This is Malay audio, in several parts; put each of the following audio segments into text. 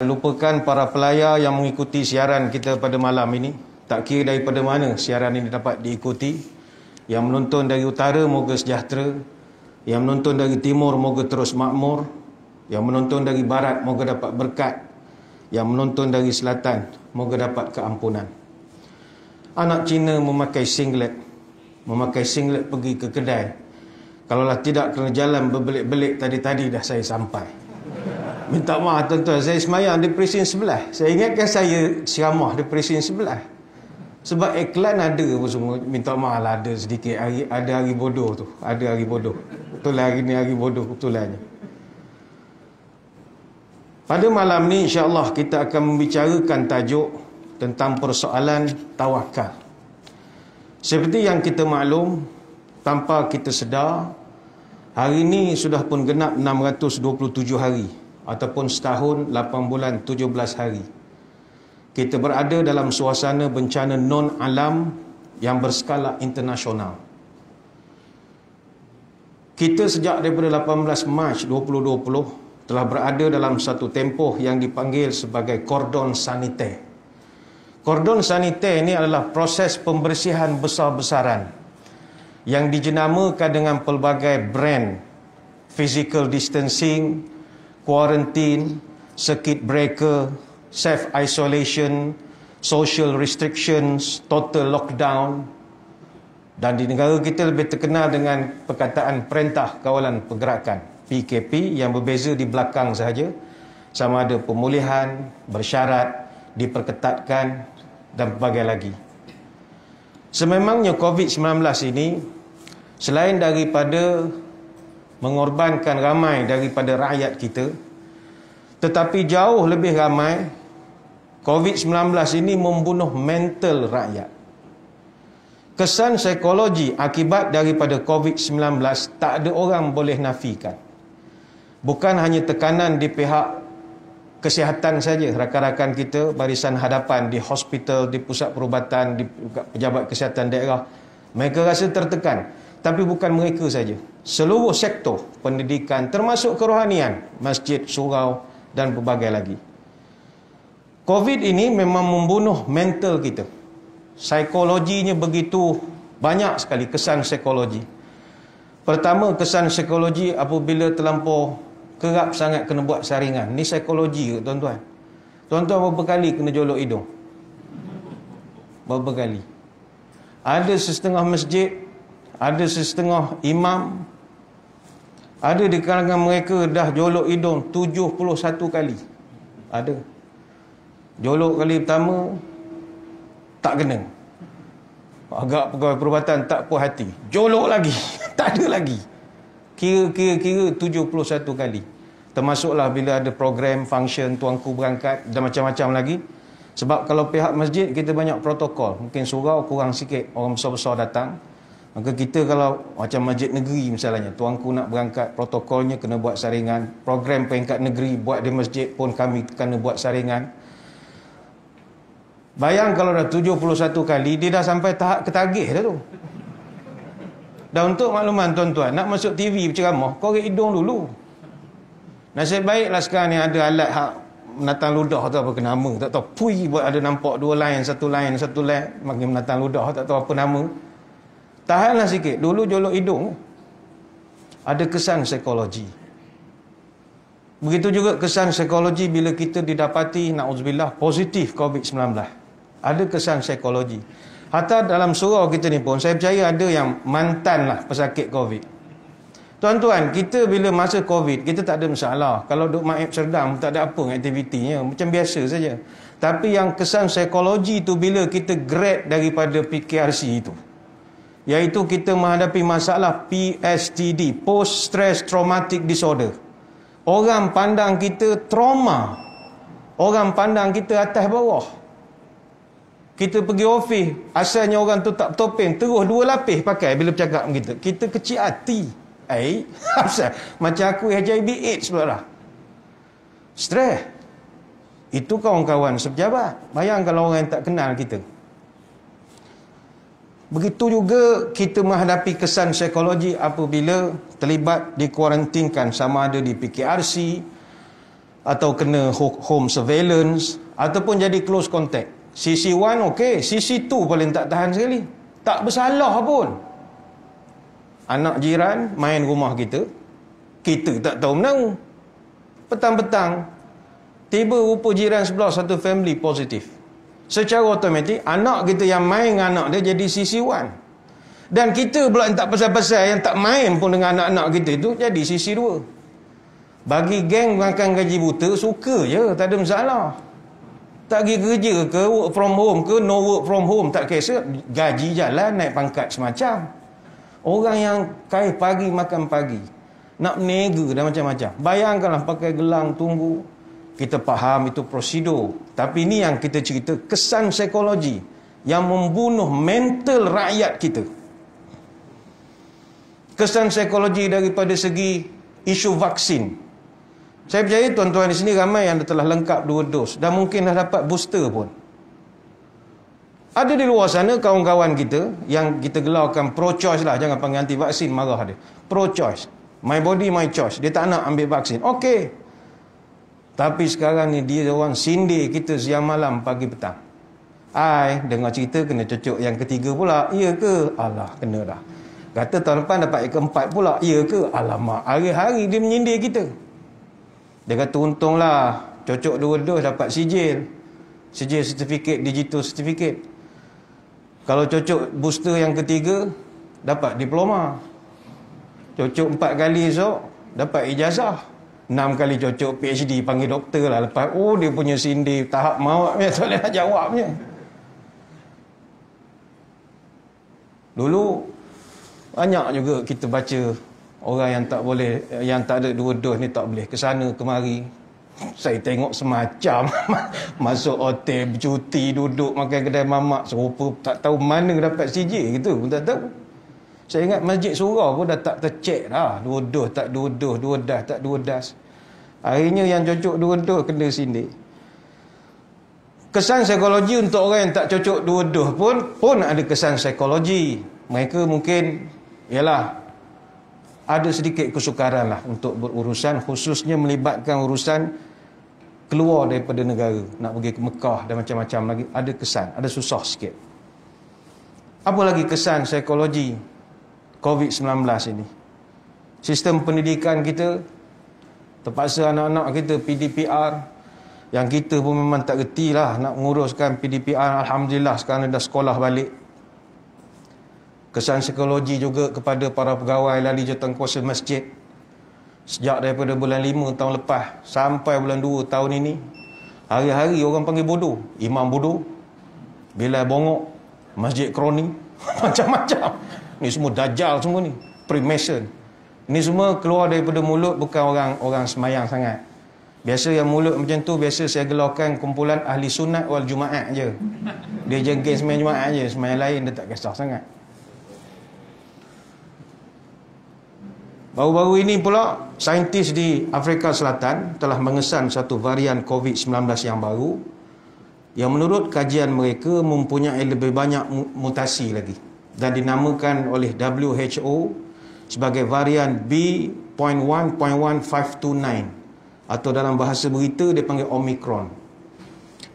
Lupakan para pelayar yang mengikuti siaran kita pada malam ini. Tak kira daripada mana siaran ini dapat diikuti. Yang menonton dari utara, moga sejahtera. Yang menonton dari timur, moga terus makmur. Yang menonton dari barat, moga dapat berkat. Yang menonton dari selatan, moga dapat keampunan. Anak Cina memakai singlet. Memakai singlet pergi ke kedai. Kalaulah tidak kerana jalan berbelik-belik tadi-tadi dah saya sampai. Minta maaf tuan-tuan, saya semayang di presin sebelah. Saya ingatkan saya ceramah di presin sebelah. Sebab iklan ada apa semua. Minta maaf lah, ada sedikit ada hari bodoh tu. Ada hari bodoh. Betul lah hari ni hari bodoh betulnya. Pada malam ni insya-Allah kita akan membicarakan tajuk tentang persoalan tawakal. Seperti yang kita maklum, tanpa kita sedar, hari ini sudah pun genap 627 hari ataupun setahun 8 bulan 17 hari. Kita berada dalam suasana bencana non-alam yang berskala internasional. Kita sejak daripada 18 Mac 2020 telah berada dalam satu tempoh yang dipanggil sebagai kordon saniter. Kordon saniter ini adalah proses pembersihan besar-besaran yang dijenamakan dengan pelbagai brand: physical distancing, quarantine, circuit breaker, self-isolation, social restrictions, total lockdown. Dan di negara kita lebih terkenal dengan perkataan Perintah Kawalan Pergerakan, PKP, yang berbeza di belakang sahaja. Sama ada pemulihan, bersyarat, diperketatkan dan berbagai lagi. Sememangnya COVID-19 ini, selain daripada mengorbankan ramai daripada rakyat kita, tetapi jauh lebih ramai, COVID-19 ini membunuh mental rakyat. Kesan psikologi akibat daripada COVID-19 tak ada orang boleh nafikan. Bukan hanya tekanan di pihak kesihatan saja, rakan-rakan kita barisan hadapan di hospital, di pusat perubatan, di pejabat kesihatan daerah, mereka rasa tertekan. Tapi bukan mereka saja, seluruh sektor pendidikan termasuk kerohanian, masjid, surau dan berbagai lagi. COVID ini memang membunuh mental kita. Psikologinya begitu banyak sekali kesan psikologi. Pertama, kesan psikologi apabila terlampau kerap sangat kena buat saringan. Ni psikologi ke tuan-tuan? Tuan-tuan berapa kali kena jolok hidung? Berapa kali? Ada setengah masjid, ada setengah imam, ada di kalangan mereka dah jolok hidung 71 kali. Ada. Jolok kali pertama tak kena. Agak pegawai perubatan tak puas hati. Jolok lagi. Tak ada lagi. Kira 71 kali. Termasuklah bila ada program, function, tuanku berangkat dan macam-macam lagi. Sebab kalau pihak masjid kita banyak protokol. Mungkin surau kurang sikit orang besar-besar datang. Maka kita kalau macam masjid negeri misalnya, tuanku nak berangkat, protokolnya kena buat saringan. Program peringkat negeri buat di masjid pun kami kena buat saringan. Bayang kalau dah 71 kali, dia dah sampai tahap ketagih dah tu. Dan untuk makluman tuan-tuan, nak masuk TV berceramah, korek hidung dulu. Nasib baiklah sekarang ni ada alat hak menatang ludah tu apa nama, tak tahu. Pui buat ada nampak dua line, satu line, makin menatang ludah, tak tahu apa nama. Tahanlah sikit. Dulu jolok hidung. Ada kesan psikologi. Begitu juga kesan psikologi bila kita didapati, na'udzubillah, positif COVID-19. Ada kesan psikologi. Hatta dalam surau kita ni pun, saya percaya ada yang mantan lah pesakit COVID. Tuan-tuan, kita bila masa COVID, kita tak ada masalah. Kalau duduk Maib Serdang, tak ada apa aktivitinya. Macam biasa saja. Tapi yang kesan psikologi tu bila kita grad daripada PKRC itu, iaitu kita menghadapi masalah PSTD, Post Stress Traumatic Disorder. Orang pandang kita trauma. Orang pandang kita atas bawah. Kita pergi ofis, asalnya orang tu tak topeng, terus 2 lapis pakai bila bercakap dengan kita. Kita kecil hati. Macam aku HIV AIDS pula lah. Stres. Itu kawan-kawan sepejabat. Bayang kalau orang yang tak kenal kita. Begitu juga kita menghadapi kesan psikologi apabila terlibat dikuarantinkan, sama ada di PKRC, atau kena home surveillance ataupun jadi close contact. CC1 okey, CC2 paling tak tahan sekali. Tak bersalah pun. Anak jiran main rumah kita tak tahu menahu. Petang-petang tiba rupa jiran sebelah satu family positif. Secara automatik anak kita yang main dengan anak dia jadi CC1. Dan kita pula yang tak pasal-pasal, yang tak main pun dengan anak-anak kita itu jadi CC2. Bagi geng makan gaji buta, suka je, tak ada masalah. Tak pergi kerja ke, work from home ke, no work from home, tak kisah. Gaji jalan, naik pangkat semacam. Orang yang kaya pagi makan pagi, nak menega dan macam-macam. Bayangkanlah pakai gelang tunggu. Kita faham itu prosedur. Tapi ini yang kita cerita, kesan psikologi yang membunuh mental rakyat kita. Kesan psikologi daripada segi isu vaksin. Saya percaya tuan-tuan di sini ramai yang telah lengkap 2 dos dan mungkin dah dapat booster pun. Ada di luar sana kawan-kawan kita yang kita gelarkan pro-choice lah, jangan panggil anti vaksin, marah dia. Pro-choice. My body, my choice. Dia tak nak ambil vaksin. Okey. Tapi sekarang ni dia orang sindir kita siang malam pagi petang. Dengar cerita kena cocok yang ketiga pula. Ya ke? Alah, kena dah. Kata tahun depan dapat yang keempat pula. Ya ke? Alamak, hari-hari dia menyindir kita. Dia kata untunglah cocok 2 dos dapat sijil sertifikat, digital certificate. Kalau cocok booster yang ketiga dapat diploma. Cocok 4 kali esok dapat ijazah. 6 kali cocok PhD, panggil doktor lah lepas. Dia punya sindir tahap mawak punya, tak boleh nak jawabnya. Dulu banyak juga kita baca orang yang tak boleh, yang tak ada 2 dos ni tak boleh ke sana kemari. Saya tengok semacam masuk hotel, bercuti, duduk makan kedai mamak serupa, tak tahu mana dapat CJ gitu pun tak tahu. Saya ingat Masjid Surau pun dah tak tercek dah, 2 dos tak 2 dos, 2 das tak 2 das. Akhirnya yang cocok 2 dos kena sindir. Kesan psikologi untuk orang yang tak cocok 2 dos pun ada kesan psikologi. Mereka mungkin ialah ada sedikit kesukaran lah untuk berurusan, khususnya melibatkan urusan keluar daripada negara, nak pergi ke Mekah dan macam-macam lagi. Ada kesan, ada susah sikit. Apa lagi kesan psikologi COVID-19 ini? Sistem pendidikan kita terpaksa anak-anak kita PDPR, yang kita pun memang tak reti lah nak menguruskan PDPR. Alhamdulillah sekarang dah sekolah balik. Kesan psikologi juga kepada para pegawai lali jawatankuasa masjid. Sejak daripada bulan 5 tahun lepas sampai bulan 2 tahun ini, hari-hari orang panggil bodoh. Imam bodoh, Bilal bongok, masjid kroni, macam-macam. Ni semua dajjal semua ni, Freemason. Ni semua keluar daripada mulut bukan orang semayang sangat. Biasa yang mulut macam tu, biasa saya gelarkan kumpulan ahli sunat wal jumaat je. Dia jengkel semayang jumaat je, semayang lain dia tak kisah sangat. Baru-baru ini pula, saintis di Afrika Selatan telah mengesan satu varian COVID-19 yang baru yang menurut kajian mereka mempunyai lebih banyak mutasi lagi dan dinamakan oleh WHO sebagai varian B.1.1529 atau dalam bahasa berita dipanggil Omicron.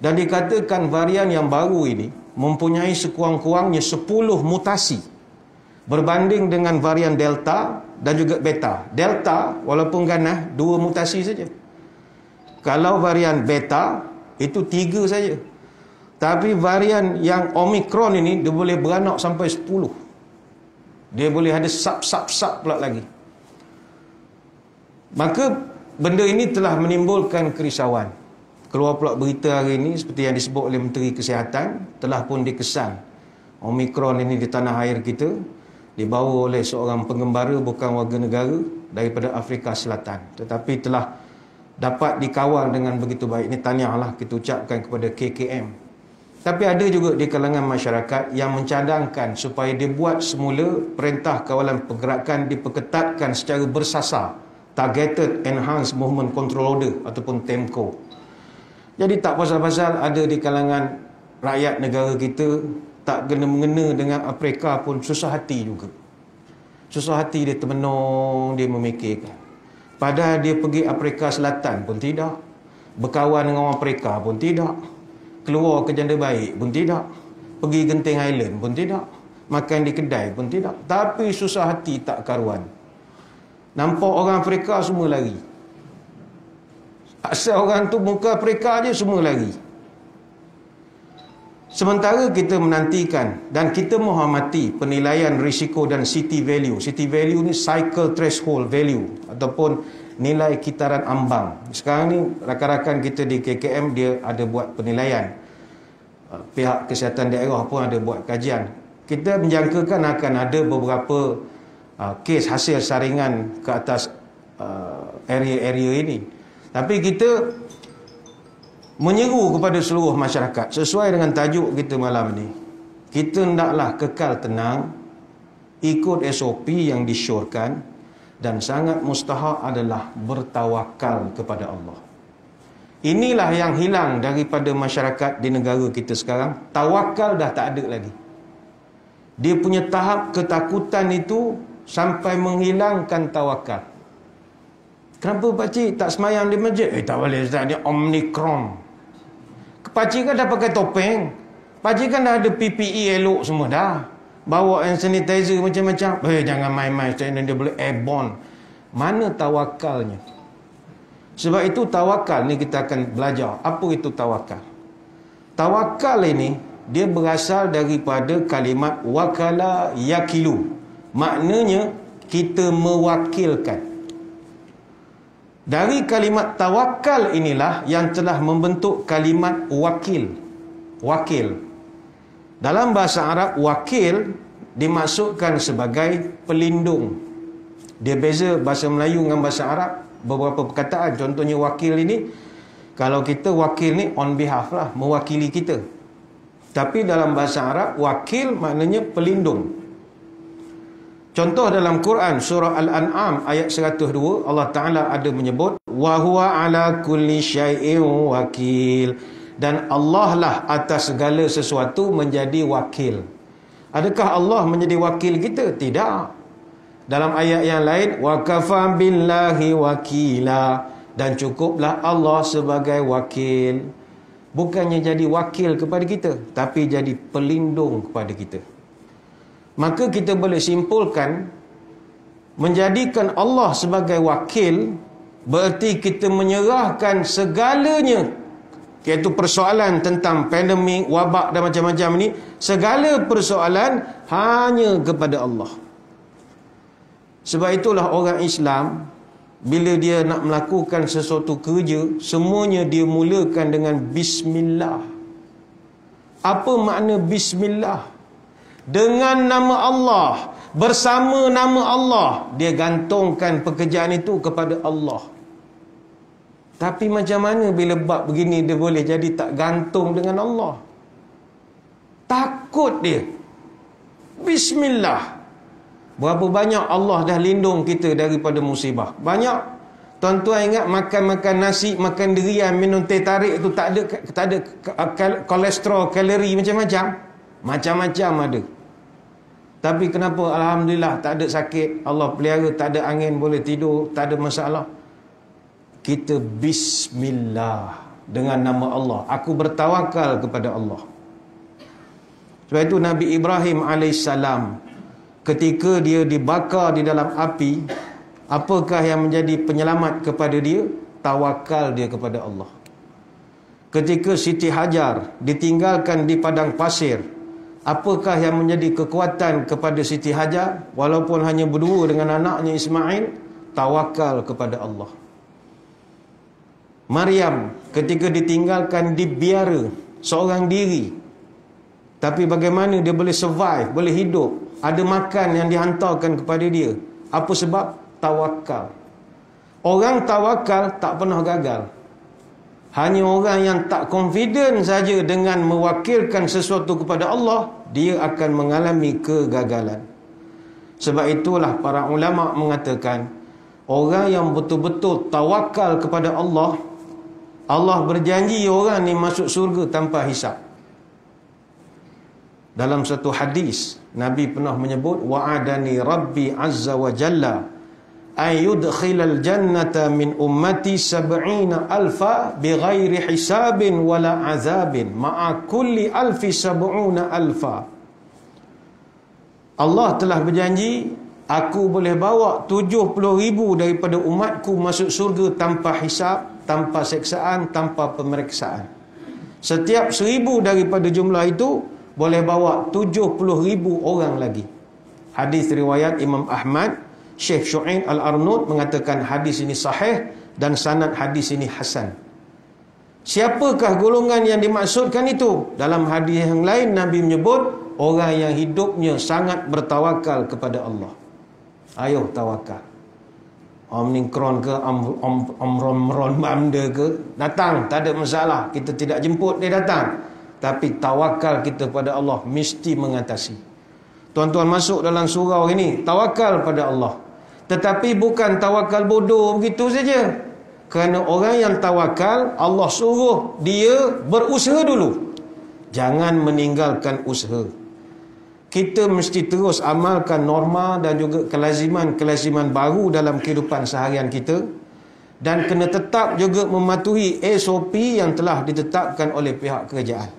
Dan dikatakan varian yang baru ini mempunyai sekurang-kurangnya 10 mutasi berbanding dengan varian Delta dan juga Beta. Delta walaupun ganas 2 mutasi saja. Kalau varian Beta itu 3 saja. Tapi varian yang Omicron ini dia boleh beranak sampai 10. Dia boleh ada sub pula lagi. Maka benda ini telah menimbulkan kerisauan. Keluar pula berita hari ini seperti yang disebut oleh Menteri Kesihatan, telah pun dikesan Omicron ini di tanah air kita dibawa oleh seorang pengembara bukan warga negara daripada Afrika Selatan, tetapi telah dapat dikawal dengan begitu baik. Ini tahniahlah kita ucapkan kepada KKM. Tapi ada juga di kalangan masyarakat yang mencadangkan supaya dibuat semula Perintah Kawalan Pergerakan diperketatkan secara bersasar, Targeted Enhanced Movement Control Order ataupun TEMCO. Jadi tak pasal-pasal ada di kalangan rakyat negara kita tak kena-mengena dengan Afrika pun susah hati juga. Susah hati, dia termenung, dia memikirkan. Padahal dia pergi Afrika Selatan pun tidak. Berkawan dengan orang Pereka pun tidak. Keluar ke janda baik pun tidak. Pergi Genting Highland pun tidak. Makan di kedai pun tidak. Tapi susah hati tak karuan. Nampak orang Afrika semua lari. Asal orang tu muka Afrika je semua lari. Sementara kita menantikan dan kita menghormati penilaian risiko dan city value. City value ni cycle threshold value ataupun nilai kitaran ambang. Sekarang ni rakan-rakan kita di KKM dia ada buat penilaian. Pihak kesihatan daerah pun ada buat kajian. Kita menjangkakan akan ada beberapa kes hasil saringan ke atas area-area ini. Tapi kita menyeru kepada seluruh masyarakat sesuai dengan tajuk kita malam ni. Kita hendaklah kekal tenang, ikut SOP yang disyorkan, dan sangat mustahak adalah bertawakal kepada Allah. Inilah yang hilang daripada masyarakat di negara kita sekarang. Tawakal dah tak ada lagi. Dia punya tahap ketakutan itu sampai menghilangkan tawakal. Kenapa pakcik tak semayang di masjid? Tak boleh Ustaz, dia Omicron. Pakcik kan dah pakai topeng. Pakcik kan dah ada PPE elok semua dah. Bawa hand sanitizer macam-macam. Jangan main-main Ustaz, dia boleh airborne. Mana tawakalnya? Sebab itu tawakal ni kita akan belajar. Apa itu tawakal? Tawakal ini dia berasal daripada kalimat wakala yakilu. Maknanya kita mewakilkan. Dari kalimat tawakal inilah yang telah membentuk kalimat wakil. Wakil. Dalam bahasa Arab, wakil dimaksudkan sebagai pelindung. Dia beza bahasa Melayu dengan bahasa Arab. Beberapa perkataan, contohnya wakil ini, kalau kita wakil ni on behalf lah, mewakili kita. Tapi dalam bahasa Arab, wakil maknanya pelindung. Contoh dalam Quran surah Al-An'am ayat 102, Allah Ta'ala ada menyebut wa huwa ala kulli syai'in wakil, dan Allah lah atas segala sesuatu menjadi wakil. Adakah Allah menjadi wakil kita? Tidak. Dalam ayat yang lain wa kafa billahi wakila, dan cukuplah Allah sebagai wakil. Bukannya jadi wakil kepada kita, tapi jadi pelindung kepada kita. Maka kita boleh simpulkan, menjadikan Allah sebagai wakil bererti kita menyerahkan segalanya, iaitu persoalan tentang pandemik, wabak dan macam-macam ni, segala persoalan hanya kepada Allah. Sebab itulah orang Islam, bila dia nak melakukan sesuatu kerja, semuanya dia mulakan dengan Bismillah. Apa makna Bismillah? Dengan nama Allah, bersama nama Allah, dia gantungkan pekerjaan itu kepada Allah. Tapi macam mana bila bab begini dia boleh jadi tak gantung dengan Allah? Takut dia. Bismillah. Berapa banyak Allah dah lindung kita daripada musibah. Banyak. Tuan-tuan ingat makan-makan nasi, makan durian, minum teh tarik tu tak ada kolesterol, kalori macam-macam. Macam-macam ada. Tapi kenapa alhamdulillah tak ada sakit, Allah pelihara, tak ada angin, boleh tidur, tak ada masalah. Kita bismillah dengan nama Allah. Aku bertawakal kepada Allah. Sebab itu Nabi Ibrahim alaihissalam, ketika dia dibakar di dalam api, apakah yang menjadi penyelamat kepada dia? Tawakal dia kepada Allah. Ketika Siti Hajar ditinggalkan di padang pasir, apakah yang menjadi kekuatan kepada Siti Hajar walaupun hanya berdua dengan anaknya Ismail? Tawakal kepada Allah. Maryam ketika ditinggalkan di biara seorang diri, tapi bagaimana dia boleh survive, boleh hidup, ada makan yang dihantarkan kepada dia. Apa sebab? Tawakal. Orang tawakal tak pernah gagal. Hanya orang yang tak confident saja dengan mewakilkan sesuatu kepada Allah, dia akan mengalami kegagalan. Sebab itulah para ulama mengatakan, orang yang betul-betul tawakal kepada Allah, Allah berjanji orang ni masuk surga tanpa hisab. Dalam satu hadis, Nabi pernah menyebut, wa'adani Rabbi Azza wa Jalla ayudkhilal jannata min ummati sab'ina alfa bighairi hisabin wala azabin ma'a kulli alfi sab'una alfa. Allah telah berjanji, aku boleh bawa 70,000 daripada umatku masuk surga tanpa hisab, tanpa seksaan, tanpa pemeriksaan. Setiap 1,000 daripada jumlah itu boleh bawa 70,000 orang lagi. Hadis riwayat Imam Ahmad. Syekh Syu'ain Al-Arnud mengatakan hadis ini sahih dan sanad hadis ini hasan. Siapakah golongan yang dimaksudkan itu? Dalam hadis yang lain Nabi menyebut orang yang hidupnya sangat bertawakal kepada Allah. Ayo tawakal. Omnikron ke Omron Bamda ke, datang, tak ada masalah. Kita tidak jemput dia datang. Tapi tawakal kita pada Allah mesti mengatasi. Tuan-tuan masuk dalam surau ini, tawakal pada Allah. Tetapi bukan tawakal bodoh begitu saja. Kerana orang yang tawakal, Allah suruh dia berusaha dulu. Jangan meninggalkan usaha. Kita mesti terus amalkan norma dan juga kelaziman-kelaziman baru dalam kehidupan seharian kita. Dan kena tetap juga mematuhi SOP yang telah ditetapkan oleh pihak kerajaan.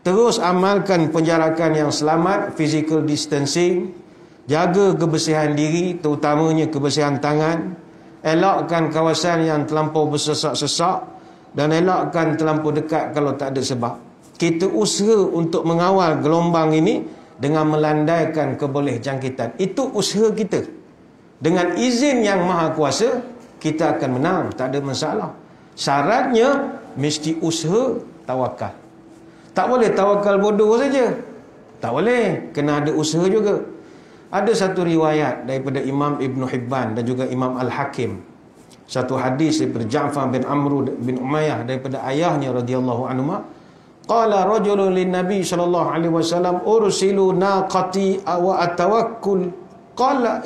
Terus amalkan penjarakan yang selamat, physical distancing. Jaga kebersihan diri, terutamanya kebersihan tangan. Elakkan kawasan yang terlampau bersesak-sesak. Dan elakkan terlampau dekat kalau tak ada sebab. Kita usaha untuk mengawal gelombang ini dengan melandaikan keboleh jangkitan. Itu usaha kita. Dengan izin yang maha kuasa, kita akan menang, tak ada masalah. Syaratnya mesti usaha tawakal. Tak boleh tawakal bodoh saja. Tak boleh, kena ada usaha juga. Ada satu riwayat daripada Imam Ibn Hibban dan juga Imam Al-Hakim. Satu hadis daripada Ja'far bin Amr bin Umayyah daripada ayahnya radhiyallahu anhu. Qala rajulun lin Nabi sallallahu alaihi wasallam ursilu naqati wa atawakkul. Qala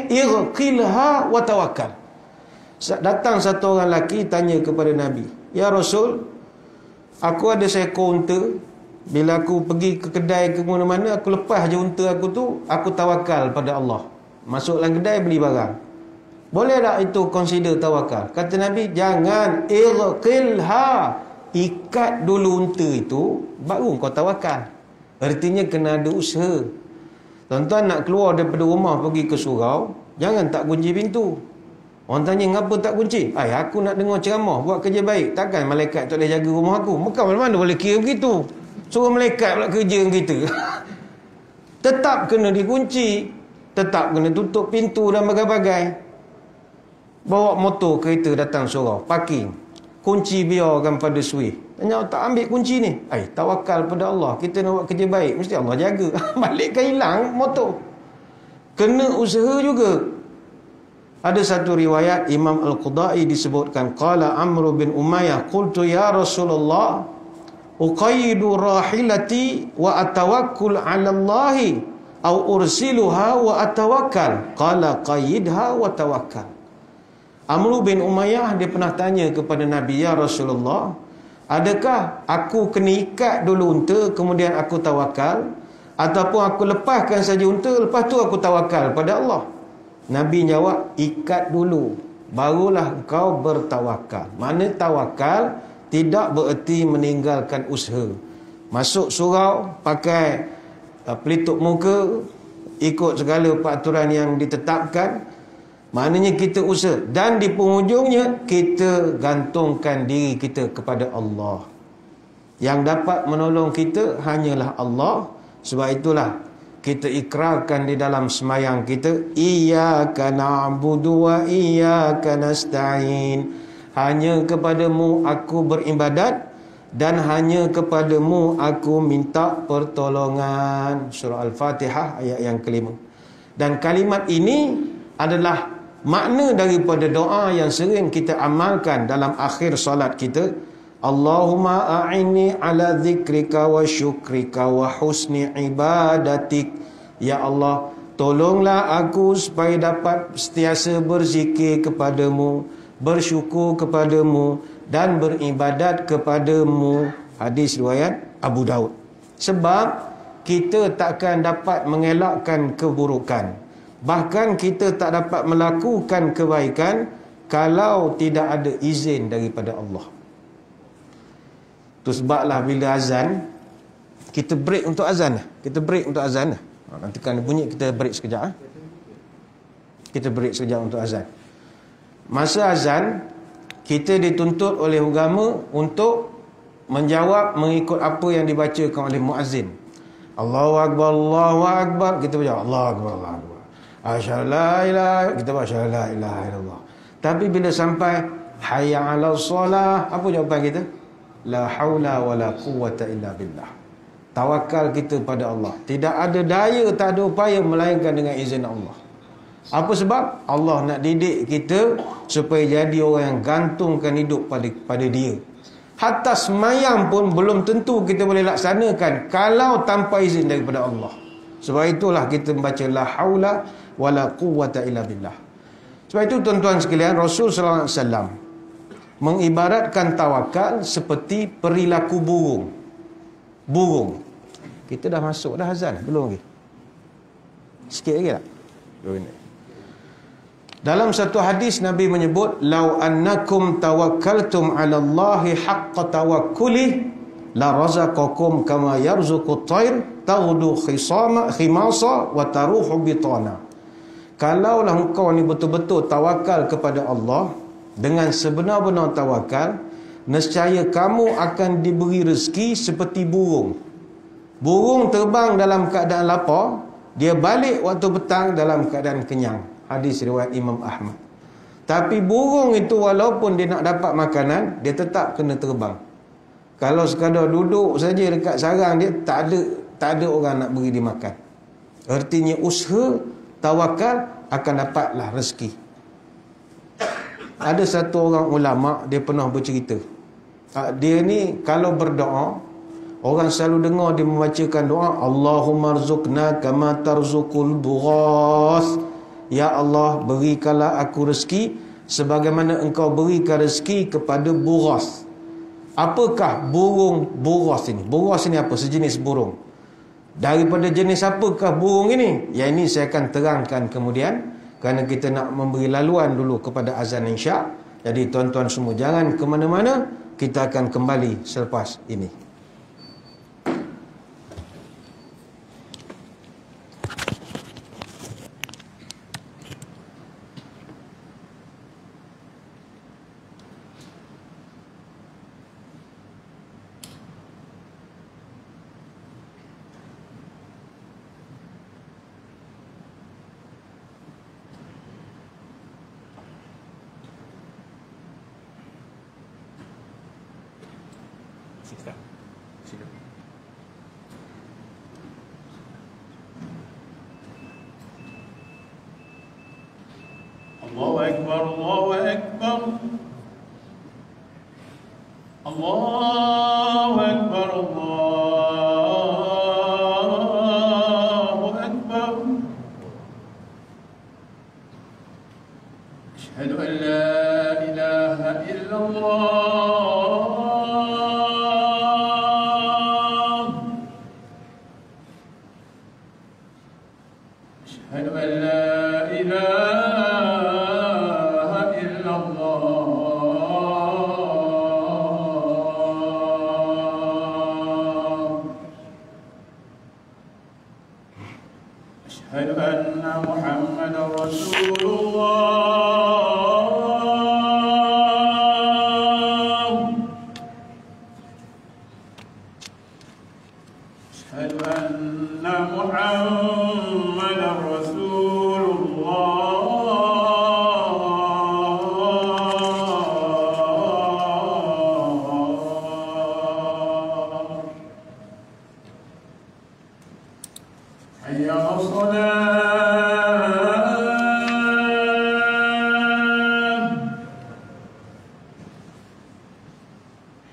iqilha wa tawakkal. Datang satu orang lelaki tanya kepada Nabi, "Ya Rasul, aku ada seekor unta. Bila aku pergi ke kedai ke mana-mana, aku lepas je unta aku tu, aku tawakal pada Allah. Masuk dalam kedai beli barang. Boleh tak itu consider tawakal?" Kata Nabi, "Jangan, irqilha. Ikat dulu unta itu, baru kau tawakal." Artinya kena ada usaha. Tuan-tuan nak keluar daripada rumah pergi ke surau, jangan tak kunci pintu. Orang tanya, "Ngapa tak kunci?" Aku nak dengar ceramah, buat kerja baik. Takkan malaikat tak boleh jaga rumah aku? Bukan mana boleh kira begitu. Suruh malaikat pula kerja dengan kita. Tetap kena dikunci. Tetap kena tutup pintu dan bagai-bagai. Bawa motor, kereta datang surau, parking. Kunci biarkan pada suih. Tanya, tak ambil kunci ni? Tawakal pada Allah. Kita nak buat kerja baik, mesti Allah jaga. Balikkan hilang motor. Kena usaha juga. Ada satu riwayat Imam Al-Qudai disebutkan, qala Amr bin Umayyah, qultu ya Rasulullah, uqayyidu rahilati wa atawakkul 'ala Allah au ursiluha wa atawakkal. Qala qayyidha wa tawakkal. Amr bin Umayyah dia pernah tanya kepada Nabi, "Ya Rasulullah, adakah aku kena ikat dulu unta kemudian aku tawakal, ataupun aku lepaskan saja unta lepas tu aku tawakal pada Allah?" Nabi jawab, "Ikat dulu, barulah engkau bertawakal." Mana tawakal tidak bererti meninggalkan usaha. Masuk surau pakai pelitup muka, ikut segala peraturan yang ditetapkan, maknanya kita usaha. Dan di penghujungnya kita gantungkan diri kita kepada Allah. Yang dapat menolong kita hanyalah Allah. Sebab itulah kita ikrarkan di dalam semayang kita, iyyaka na'budu wa iyyaka nasta'in. Hanya kepadamu aku beribadat dan hanya kepadamu aku minta pertolongan. Surah Al-Fatihah ayat yang kelima. Dan kalimat ini adalah makna daripada doa yang sering kita amalkan dalam akhir solat kita. Allahumma a'inni ala zikrika wa syukrika wa husni ibadatik. Ya Allah, tolonglah aku supaya dapat sentiasa berzikir kepadamu, bersyukur kepadamu dan beribadat kepadamu. Hadis riwayat Abu Daud. Sebab kita takkan dapat mengelakkan keburukan. Bahkan kita tak dapat melakukan kebaikan kalau tidak ada izin daripada Allah. Itu sebablah bila azan, kita break untuk azan. Kita break untuk azan. Nanti kan bunyi, kita break sekejap. Kita break sekejap untuk azan. Masa azan, kita dituntut oleh agama untuk menjawab mengikut apa yang dibacakan oleh muazzin. Allahu Akbar, Allahu Akbar. Kita baca Allahu Akbar, Allahu Akbar. Asyhadu la ilaha, kita baca asyhadu la ilaha illallah. Tapi bila sampai hayya 'alas solah, apa jawapan kita? La haula wala quwwata illa billah. Tawakal kita pada Allah. Tidak ada daya, tak ada upaya melainkan dengan izin Allah. Apa sebab? Allah nak didik kita supaya jadi orang yang gantungkan hidup pada dia. Hatta semayang pun belum tentu kita boleh laksanakan kalau tanpa izin daripada Allah. Sebab itulah kita membaca la haula wala quwwata illa billah. Sebab itu tuan-tuan sekalian, Rasul sallallahu alaihi wasallam mengibaratkan tawakal seperti perilaku burung. Burung. Kita dah masuk dah azan, belum lagi? Sikit lagi tak? 2 minit. Dalam satu hadis Nabi menyebut, "Lau annakum tawakkaltum 'ala Allahi haqqa tawakkuli la razaqakum kama yarzuqut tayr taghdu khimasa wa taruhu bitana." Kalaulah engkau ni betul-betul tawakal kepada Allah dengan sebenar-benar tawakal, nescaya kamu akan diberi rezeki seperti burung. Burung terbang dalam keadaan lapar, dia balik waktu petang dalam keadaan kenyang. Hadis riwayat Imam Ahmad. Tapi burung itu walaupun dia nak dapat makanan, dia tetap kena terbang. Kalau sekadar duduk saja dekat sarang dia, tak ada orang nak beri dia makan. Artinya usaha tawakal akan dapatlah rezeki. Ada satu orang ulama, dia pernah bercerita. Dia ni kalau berdoa, orang selalu dengar dia membacakan doa, Allahumma rzuqna kama tarzuqul bughas. Ya Allah, berikanlah aku rezeki sebagaimana engkau berikan rezeki kepada bughas. Apakah burung bughas ini? Bughas ini apa? Sejenis burung. Daripada jenis apakah burung ini? Yang ini saya akan terangkan kemudian, kerana kita nak memberi laluan dulu kepada azan insya'. Jadi tuan-tuan semua jangan ke mana-mana, kita akan kembali selepas ini. Allahu Akbar, Allahu Akbar. Allahu Akbar, Allahu Akbar. Asyhadu an la ilaha illallah. Asyhadu an la ilaha أشهد أن محمدا رسول الله. أشهد أن محمدا رسول الله. حي على الصلاة.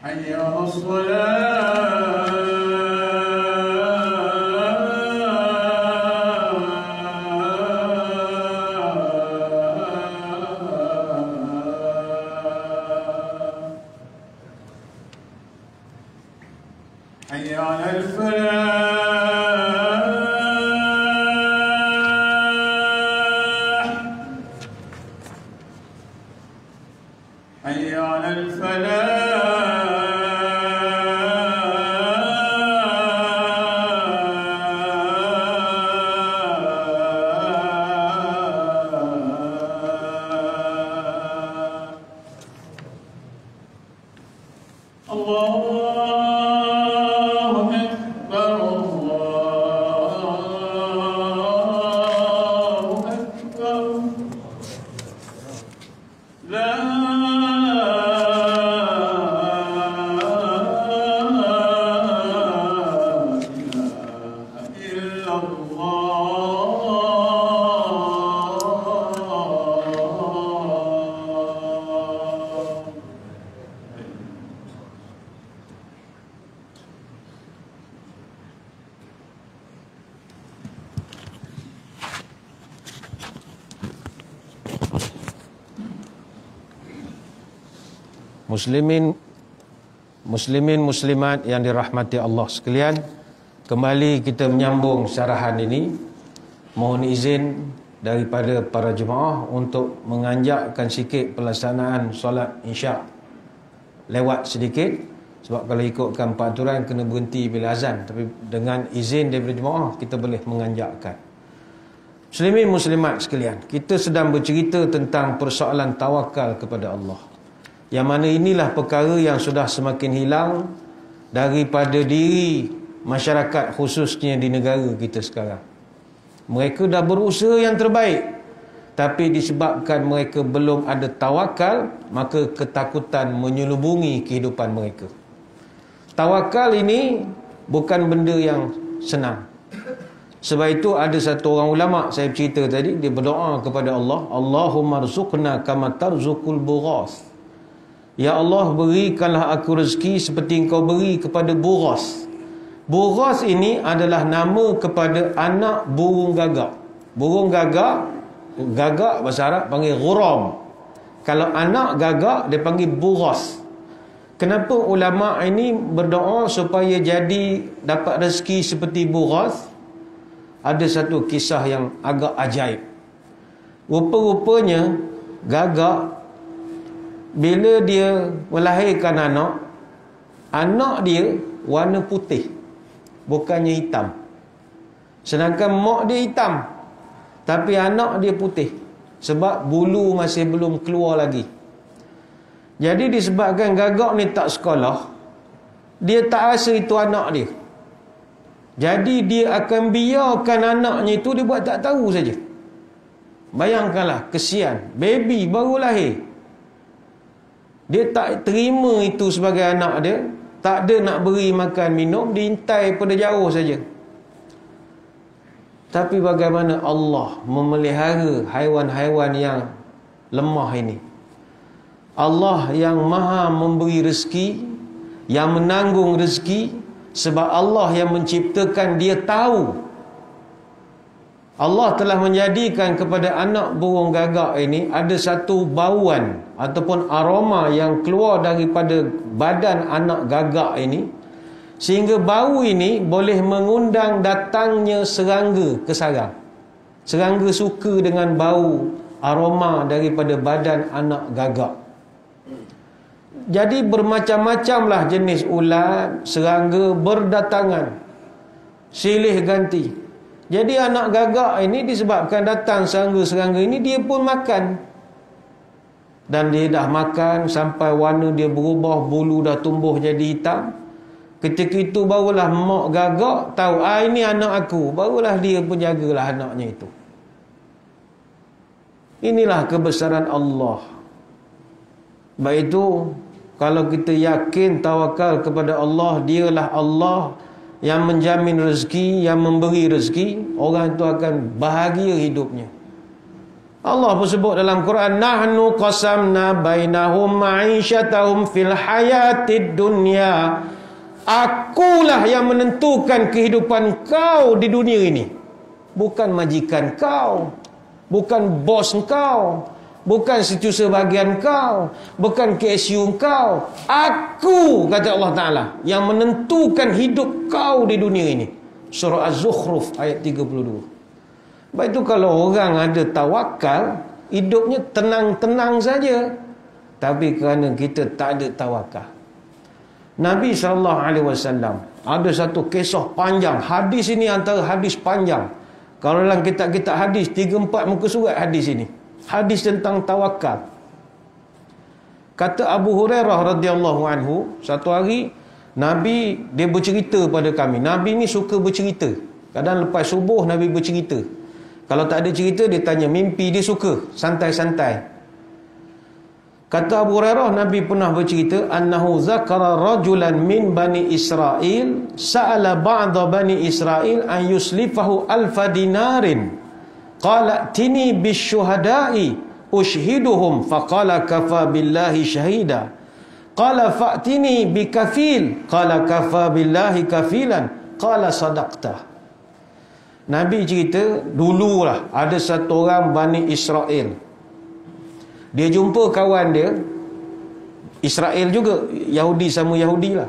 حي على الصلاة. حي على الفلاح. Allahu Akbar, Allahu Akbar. La Muslimin muslimat yang dirahmati Allah sekalian, kembali kita menyambung syarahan ini. Mohon izin daripada para jemaah untuk menganjakkan sikit pelaksanaan solat Isyak lewat sedikit, sebab kalau ikutkan peraturan kena berhenti bila azan, tapi dengan izin daripada jemaah kita boleh menganjakkan. Muslimin muslimat sekalian, kita sedang bercerita tentang persoalan tawakal kepada Allah, yang mana inilah perkara yang sudah semakin hilang daripada diri masyarakat, khususnya di negara kita sekarang. Mereka dah berusaha yang terbaik, tapi disebabkan mereka belum ada tawakal, maka ketakutan menyelubungi kehidupan mereka. Tawakal ini bukan benda yang senang. Sebab itu ada satu orang ulama, saya cerita tadi, dia berdoa kepada Allah, Allahumma rzuqna kama tarzuqul bughas. Ya Allah, berikanlah aku rezeki seperti engkau beri kepada bughas. Bughas ini adalah nama kepada anak burung gagak. Burung gagak, gagak bahasa Arab panggil ghuram. Kalau anak gagak dia panggil bughas. Kenapa ulama ini berdoa supaya jadi dapat rezeki seperti bughas? Ada satu kisah yang agak ajaib. Rupa-rupanya gagak bila dia melahirkan anak dia warna putih, bukannya hitam. Sedangkan mak dia hitam, tapi anak dia putih, sebab bulu masih belum keluar lagi. Jadi disebabkan gagak ni tak sekolah, dia tak rasa itu anak dia. Jadi dia akan biarkan anaknya itu dia buat tak tahu saja. Bayangkanlah, kesian, baby baru lahir, dia tak terima itu sebagai anak dia, tak ada nak beri makan minum, diintai pada jauh saja. Tapi bagaimana Allah memelihara haiwan-haiwan yang lemah ini. Allah yang maha memberi rezeki, yang menanggung rezeki, sebab Allah yang menciptakan, dia tahu. Allah telah menjadikan kepada anak burung gagak ini ada satu bauan ataupun aroma yang keluar daripada badan anak gagak ini, sehingga bau ini boleh mengundang datangnya serangga ke sarang. Serangga suka dengan bau aroma daripada badan anak gagak. Jadi bermacam-macamlah jenis ulat, serangga berdatangan, silih ganti. Jadi anak gagak ini disebabkan datang serangga-serangga ini, dia pun makan. Dan dia dah makan sampai warna dia berubah, bulu dah tumbuh jadi hitam. Ketika itu barulah mak gagak tahu, ini anak aku. Barulah dia pun jagalah anaknya itu. Inilah kebesaran Allah. Baik itu, kalau kita yakin tawakal kepada Allah, dialah Allah yang menjamin rezeki, yang memberi rezeki, orang itu akan bahagia hidupnya. Allah pun sebut dalam Quran, nahnu qasamna bainahum ma'isyatahum fil hayatid dunya. Akulah yang menentukan kehidupan kau di dunia ini, bukan majikan kau, bukan bos kau, bukan setiausaha bahagian kau, bukan KSU kau. Aku, kata Allah Ta'ala, yang menentukan hidup kau di dunia ini. Surah Az-Zukhruf ayat 32. Baik itu, kalau orang ada tawakal, hidupnya tenang-tenang saja. Tapi kerana kita tak ada tawakal, Nabi SAW ada satu kisah panjang. Hadis ini antara hadis panjang. Kalau dalam kitab-kitab hadis, 3-4 muka surat hadis ini. Hadis tentang tawakal. Kata Abu Hurairah radhiyallahu anhu, satu hari Nabi dia bercerita pada kami. Nabi ni suka bercerita. Kadang lepas subuh Nabi bercerita. Kalau tak ada cerita dia tanya mimpi, dia suka santai-santai. Kata Abu Hurairah, Nabi pernah bercerita annahu zakara rajulan min bani Israel sa'ala ba'da bani Israel an yuslifahu alfa dinarin qala tini bisyuhada'i ushhiduhum faqala kafa billahi syahida qala fa'tini bikafil qala kafa billahi kafilan qala sadaqta. Nabi cerita dululah ada satu orang Bani Israel. Dia jumpa kawan dia Israel juga, Yahudi sama Yahudi lah.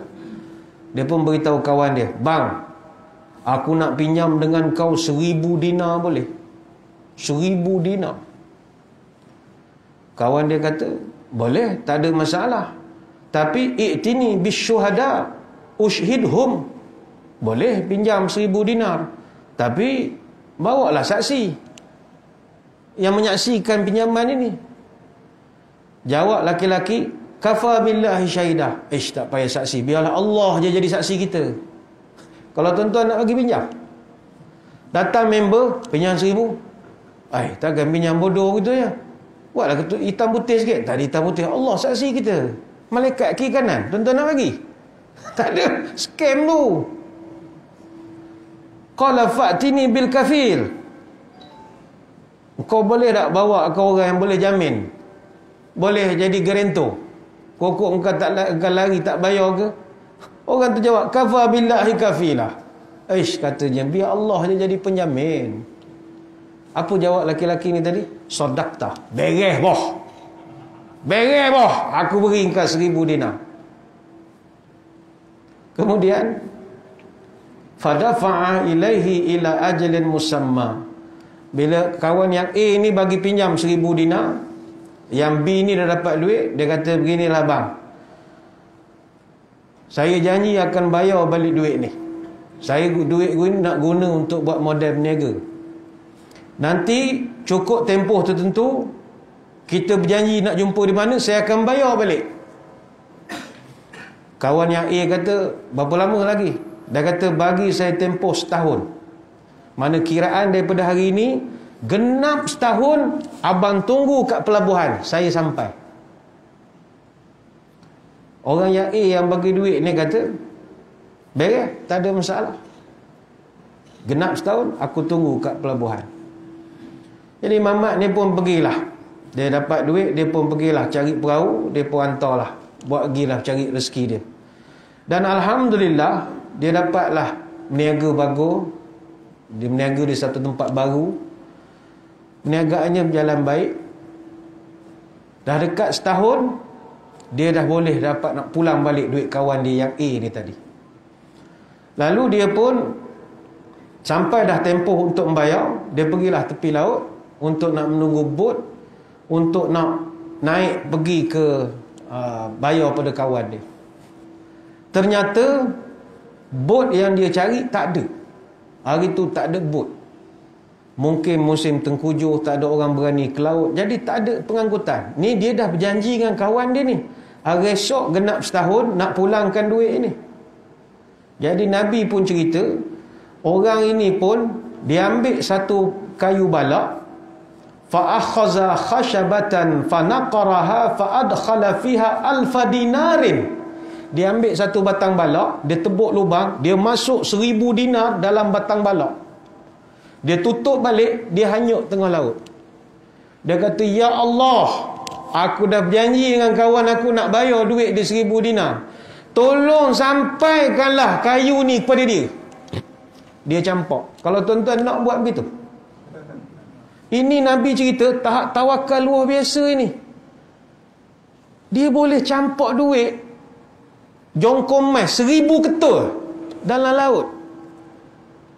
Dia pun beritahu kawan dia, bang, aku nak pinjam dengan kau 1000 dinar boleh? 1000 dinar. Kawan dia kata, boleh, tak ada masalah. Tapi i'tini bisyuhada ushhidhum. Boleh pinjam 1000 dinar. Tapi bawalah saksi yang menyaksikan pinjaman ini. Jawab laki-laki, kafa billahi syahidah. Tak payah saksi, biarlah Allah je jadi saksi kita. Kalau tuan-tuan nak bagi pinjam, datang member pinjam 1000, takkan pinjam bodoh gitu ya. Buatlah hitam putih sikit. Tak ada hitam putih, Allah saksi kita. Malaikat kiri kanan, tuan-tuan nak bagi. Tak ada, scam tu. Qala fa'tini bil kafil. Kau boleh tak bawa kau orang yang boleh jamin? Boleh jadi garantor. Pokok engkau tak lari, tak bayar ke? Orang tu jawab, kafa billahi kafilah. Katanya, biar Allah je jadi penjamin. Apa jawab laki-laki ni tadi? Sadaqta. Beres boh. Beres boh. Aku beri engkau 1000 dinar. Kemudian fadafa'a ilaihi ila ajalin musamma. Bila kawan yang A ni bagi pinjam 1000 dinar, yang B ni dah dapat duit, dia kata beginilah bang, saya janji akan bayar balik duit ni. Saya duit gue ni nak guna untuk buat modal berniaga. Nanti cukup tempoh tertentu, kita berjanji nak jumpa di mana, saya akan bayar balik. Kawan yang A kata, berapa lama lagi? Dia kata, bagi saya tempoh setahun. Mana kiraan daripada hari ini genap setahun, abang tunggu kat pelabuhan, saya sampai. Orang yang A yang bagi duit ni kata, beres, tak ada masalah. Genap setahun, aku tunggu kat pelabuhan. Jadi Mamat ni pun pergilah. Dia dapat duit, dia pun pergilah cari perahu, dia pun hantarlah, buat pergilah cari rezeki dia. Dan Alhamdulillah, dia dapatlah berniaga bagus. Dia berniaga di satu tempat baru. Perniagaannya berjalan baik. Dah dekat setahun, dia dah boleh dapat nak pulang balik duit kawan dia yang A ni tadi. Lalu dia pun sampai dah tempoh untuk membayar, dia pergilah tepi laut untuk nak menunggu bot untuk nak naik pergi ke bayar pada kawan dia. Ternyata bot yang dia cari tak ada. Hari tu tak ada bot. Mungkin musim tengkujuh, tak ada orang berani ke laut, jadi tak ada pengangkutan. Ni dia dah berjanji dengan kawan dia ni, hari esok genap setahun nak pulangkan duit ni. Jadi Nabi pun cerita, orang ini pun dia ambil satu kayu balak, fa akhadha khashabatan fa naqaraha fa adkhala fiha alfa dinarin. Dia ambil satu batang balak, dia tebuk lubang, dia masuk 1000 dinar dalam batang balak. Dia tutup balik, dia hanyut tengah laut. Dia kata, ya Allah, aku dah berjanji dengan kawan aku nak bayar duit dia 1000 dinar. Tolong sampaikanlah kayu ni kepada dia. Dia campak. Kalau tuan-tuan nak buat begitu. Ini Nabi cerita tahap tawakal luar biasa ini. Dia boleh campak duit jongkong mas 1000 ketul dalam laut.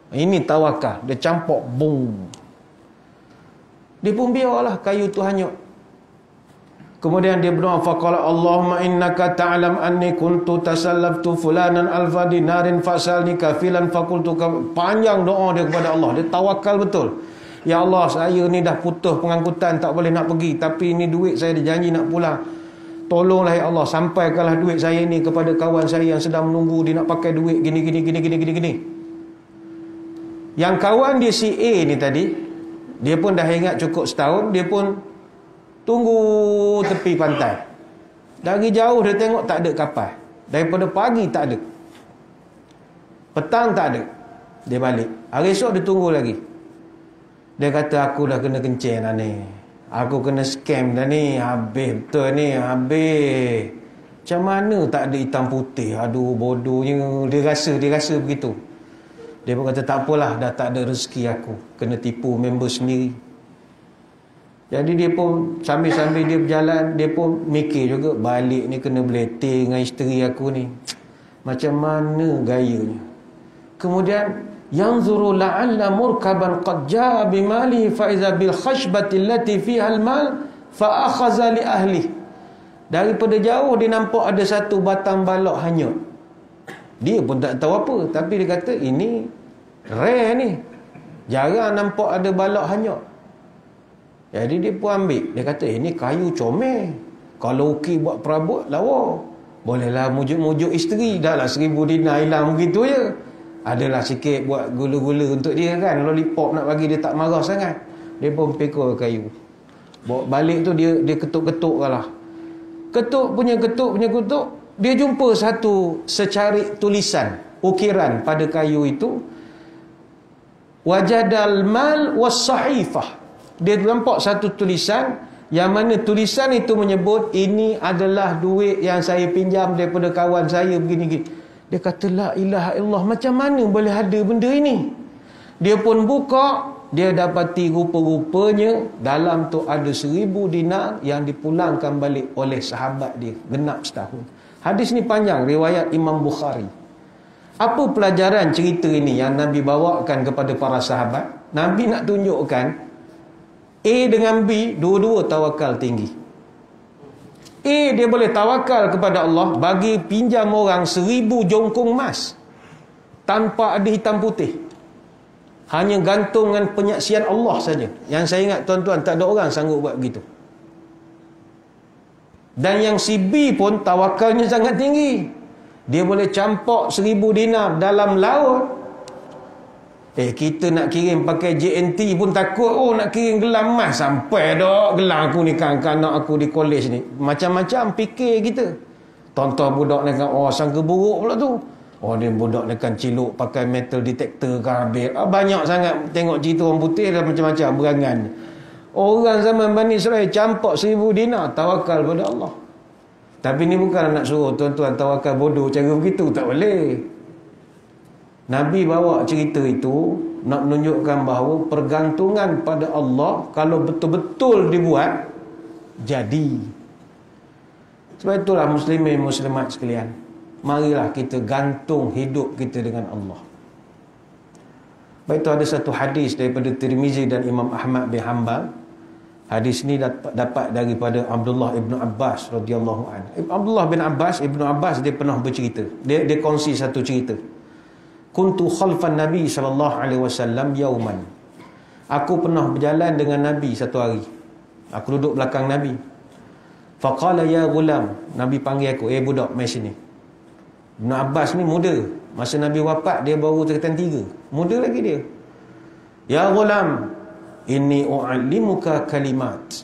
Ini tawakal. Dia campak, boom. Dia pun biarlah kayu tu hanyut. Kemudian dia berdoa, faqala Allahumma innaka ta'lam anni kuntu tasallabtu fulanan alfa dinarin fasalni kafilan fakultu. Panjang doa dia kepada Allah. Dia tawakal betul. Ya Allah, saya ni dah putus pengangkutan, tak boleh nak pergi, tapi ini duit saya dia janji nak pulang. tolonglah ya Allah, sampaikanlah duit saya ni kepada kawan saya yang sedang menunggu, dia nak pakai duit gini. Yang kawan dia si A ni tadi, dia pun dah ingat cukup setahun, dia pun tunggu tepi pantai. Dari jauh dia tengok tak ada kapal. Daripada pagi tak ada, petang tak ada, dia balik. Hari esok dia tunggu lagi. Dia kata, aku dah kena kencing dah ni, aku kena scam dah ni, habis betul ni, habis. Macam mana tak ada hitam putih? Aduh, bodohnya. Dia rasa begitu. Dia pun kata, tak apalah, dah tak ada rezeki aku, kena tipu member sendiri. Jadi dia pun sambil-sambil dia berjalan, dia pun mikir juga, balik ni kena beleting dengan isteri aku ni, macam mana gayanya. Kemudian yanzuru la'alla murkaban qad jaa bimali fa iza bil khashbati allati fiha al mal fa akhadha li ahli. Daripada jauh dia nampak ada satu batang balok hanyut. Dia pun tak tahu apa, tapi dia kata ini rare ni, jarang nampak ada balok hanyut. Jadi dia pun ambil. Dia kata ini kayu comel, kalau okey buat perabot lawa, bolehlah mujuk-mujuk isteri. Dah lah 1000 dinar hilang begitu je. Adalah sikit buat gula-gula untuk dia kan, lollipop nak bagi dia tak marah sangat. Dia pun pikul kayu, bawa balik tu dia ketuk-ketuk lah. Ketuk punya ketuk, dia jumpa satu secarik tulisan, ukiran pada kayu itu. Wajadal mal was sahifah. Dia nampak satu tulisan, yang mana tulisan itu menyebut ini adalah duit yang saya pinjam daripada kawan saya begini-gini. Dia kata, la ilaha illallah, macam mana boleh ada benda ini? Dia pun buka, dia dapati rupa-rupanya dalam tu ada 1000 dinar yang dipulangkan balik oleh sahabat dia, genap setahun. Hadis ni panjang, riwayat Imam Bukhari. Apa pelajaran cerita ini yang Nabi bawakan kepada para sahabat? Nabi nak tunjukkan A dengan B dua-dua tawakal tinggi. A, dia boleh tawakal kepada Allah, bagi pinjam orang 1000 jongkong emas tanpa ada hitam putih, hanya gantung dengan penyaksian Allah saja. Yang saya ingat tuan-tuan, tak ada orang sanggup buat begitu. Dan yang si B pun tawakalnya sangat tinggi. Dia boleh campak 1000 dinar dalam laut. Kita nak kirim pakai JNT pun takut. Nak kirim gelang emas, sampai dah gelang aku ni kan anak aku di kolej ni. Macam-macam fikir kita. Tonton budak ni kan, sangka buruk pula tu. Dia budak ni kan ciluk pakai metal detector kan habis. Banyak sangat tengok cerita orang putih dah macam-macam berangan. Orang zaman Bani Israel campak 1000 dinar, tawakal pada Allah. Tapi ni bukan nak suruh tuan-tuan tawakal bodoh cara begitu, tak boleh. Nabi bawa cerita itu nak menunjukkan bahawa pergantungan pada Allah kalau betul-betul dibuat, jadi. Sebab itulah muslimin muslimat sekalian, marilah kita gantung hidup kita dengan Allah. Baik, itu ada satu hadis daripada Tirmizi dan Imam Ahmad bin Hanbal. Hadis ni dapat daripada Abdullah ibn Abbas radhiyallahu anhu. Abdullah bin Abbas, Ibnu Abbas, dia pernah bercerita. Dia kongsi satu cerita. Kuntu khalfan Nabi sallallahu alaihi wasallam yauman. Aku pernah berjalan dengan Nabi satu hari. Aku duduk belakang Nabi. Faqala ya gulam. Nabi panggil aku, budak, mai sini. Ibn Abbas ni muda. Masa Nabi wafat dia baru tingkatan 3. Muda lagi dia. Ya gulam, inni u'allimuka kalimat.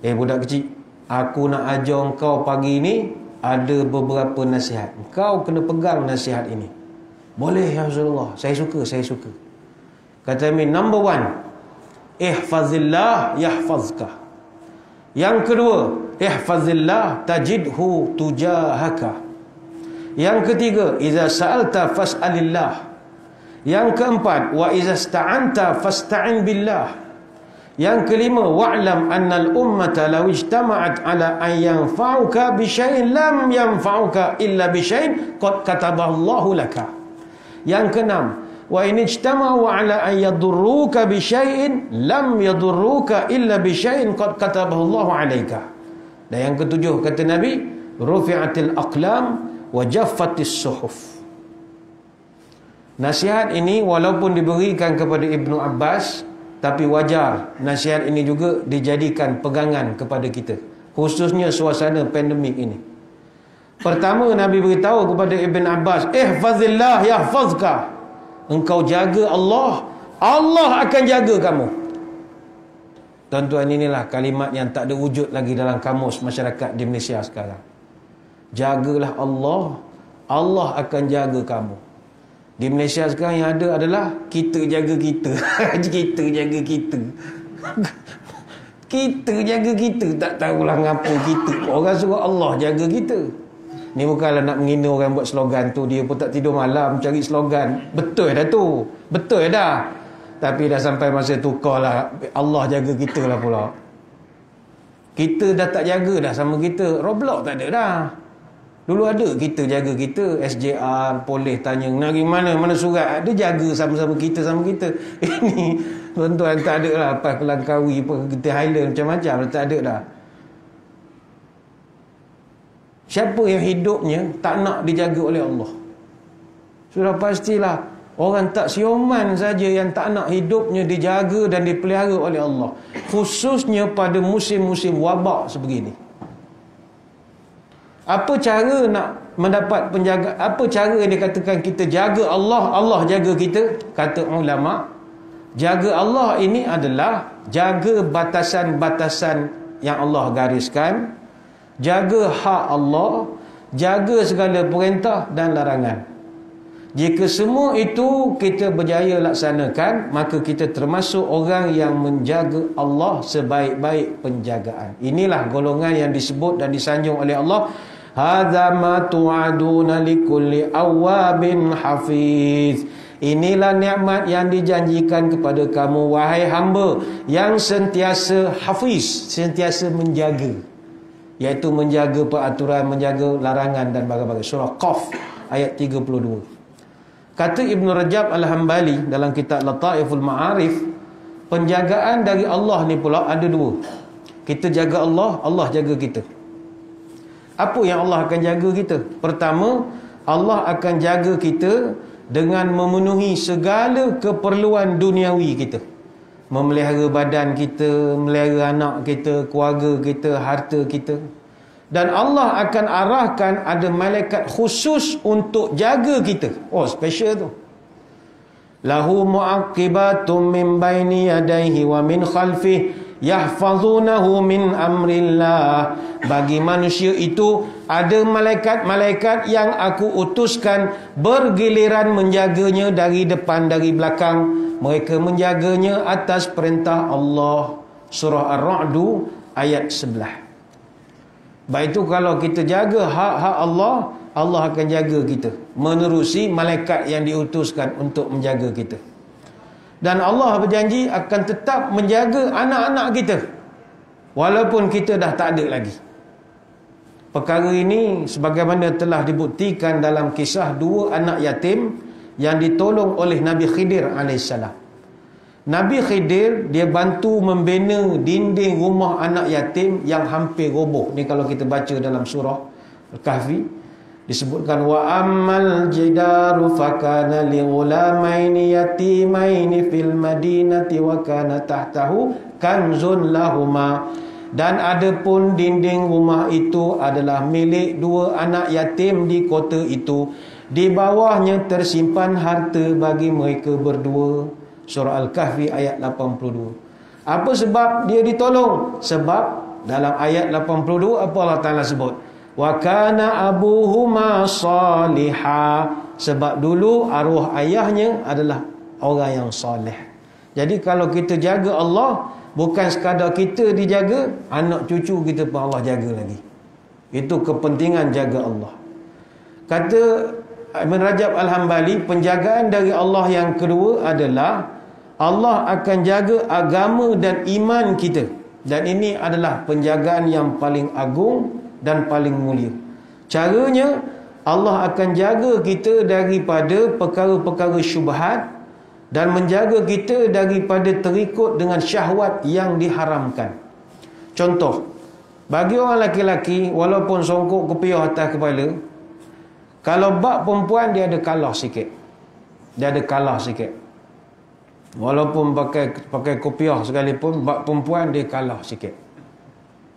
Budak kecil, aku nak ajar kau pagi ni ada beberapa nasihat. Kau kena pegang nasihat ini. Boleh ya Rasulullah, saya suka. Kata Nabi, number 1, ihfazillah yahfazka. Yang kedua, ihfazillah tajidhu tujahaka. Yang ketiga, iza sa'alta fas'alillah. Yang keempat, wa iza sta'anta fasta'in billah. Yang kelima, wa'lam annal ummata law ijtama'at ala an yanfa'uka bi syai'in lam yanfa'uka illa bi syai'in qad katabahu Allahu laka. Yang keenam, wa in ijtama'u ala an yadurruka bi syai'in lam yadurruka illa bi syai'in qad katabahu Allahu 'alaika. Dan yang ketujuh, kata Nabi, rufi'atil aqlam wa jaffatis suhuf. Nasihat ini walaupun diberikan kepada Ibnu Abbas, tapi wajar nasihat ini juga dijadikan pegangan kepada kita. khususnya suasana pandemik ini. Pertama, Nabi beritahu kepada Ibn Abbas, ihfazillah yahfazka. Engkau jaga Allah, Allah akan jaga kamu. Tuan-tuan, inilah kalimat yang tak ada wujud lagi dalam kamus masyarakat di Malaysia sekarang. Jagalah Allah, Allah akan jaga kamu. Di Malaysia sekarang yang ada adalah kita jaga kita. Kita jaga kita. Kita jaga kita. Tak tahulah ngapa kita. Orang suruh Allah jaga kita. Ni bukanlah nak menghina orang buat slogan tu. Dia pun tak tidur malam cari slogan. Betul dah tu. Betul dah. Tapi dah sampai masa tukar lah. Allah jaga kita lah pula. Kita dah tak jaga dah sama kita. Roblox tak ada dah. Dulu ada kita jaga kita. SJR, polis tanya, nak pergi mana? Mana surat? Dia jaga sama-sama kita. Ini, tuan-tuan, tak ada lah. Apa Kelangkawi, apa kita Highland, macam-macam. Tak ada dah. Siapa yang hidupnya tak nak dijaga oleh Allah? Sudah pastilah. Orang tak sioman saja yang tak nak hidupnya dijaga dan dipelihara oleh Allah. Khususnya pada musim-musim wabak sebegini. Apa cara nak mendapat penjaga? Apa cara yang dikatakan kita jaga Allah, Allah jaga kita? Kata ulama, jaga Allah ini adalah jaga batasan-batasan yang Allah gariskan, jaga hak Allah, jaga segala perintah dan larangan. Jika semua itu kita berjaya laksanakan, maka kita termasuk orang yang menjaga Allah sebaik-baik penjagaan. Inilah golongan yang disebut dan disanjung oleh Allah, hadza ma tu'aduna likulli awwabin hafiz. Inilah nikmat yang dijanjikan kepada kamu wahai hamba yang sentiasa hafiz, sentiasa menjaga, iaitu menjaga peraturan, menjaga larangan dan bagai-bagai. Surah Qaf ayat 32. Kata Ibn Rajab Al-Hambali dalam kitab Lataiful Ma'arif, penjagaan dari Allah ni pula ada dua. Kita jaga Allah, Allah jaga kita. Apa yang Allah akan jaga kita? Pertama, Allah akan jaga kita dengan memenuhi segala keperluan duniawi kita. Memelihara badan kita, memelihara anak kita, keluarga kita, harta kita. Dan Allah akan arahkan ada malaikat khusus untuk jaga kita. Oh, special tu. Lahu mu'aqibatum min baini yadayhi wa min khalfihi yahfazunahu min amrillah. Bagi manusia itu ada malaikat-malaikat yang aku utuskan bergiliran menjaganya dari depan, dari belakang. Mereka menjaganya atas perintah Allah. Surah Ar-Ra'du ayat 11. Baik itu kalau kita jaga hak-hak Allah, Allah akan jaga kita menerusi malaikat yang diutuskan untuk menjaga kita. Dan Allah berjanji akan tetap menjaga anak-anak kita walaupun kita dah tak ada lagi. Perkara ini sebagaimana telah dibuktikan dalam kisah dua anak yatim yang ditolong oleh Nabi Khidir AS. Nabi Khidir dia bantu membina dinding rumah anak yatim yang hampir roboh. Ni kalau kita baca dalam surah Al-Kahfi disebutkan, wa ammal jidaru fakana li ghulamaini yatimaini fil madinati wa kana tahtahu kanzun lahuma. Dan adapun dinding rumah itu adalah milik dua anak yatim di kota itu. Di bawahnya tersimpan harta bagi mereka berdua. Surah Al-Kahfi ayat 82. Apa sebab dia ditolong? Sebab dalam ayat 82 apa Allah Ta'ala sebut? Wa kana abuhuma salihah. Sebab dulu arwah ayahnya adalah orang yang soleh. Jadi kalau kita jaga Allah, bukan sekadar kita dijaga, anak cucu kita pun Allah jaga lagi. Itu kepentingan jaga Allah. Kata Ibn Rajab Al-Hambali, penjagaan dari Allah yang kedua adalah Allah akan jaga agama dan iman kita. Dan ini adalah penjagaan yang paling agung dan paling mulia. Caranya, Allah akan jaga kita daripada perkara-perkara syubhat dan menjaga kita daripada terikut dengan syahwat yang diharamkan. Contoh, bagi orang lelaki-lelaki, walaupun songkok kopiah atas kepala, kalau bab perempuan dia ada kalah sikit. Dia ada kalah sikit. Walaupun pakai kopiah sekalipun, bab perempuan dia kalah sikit.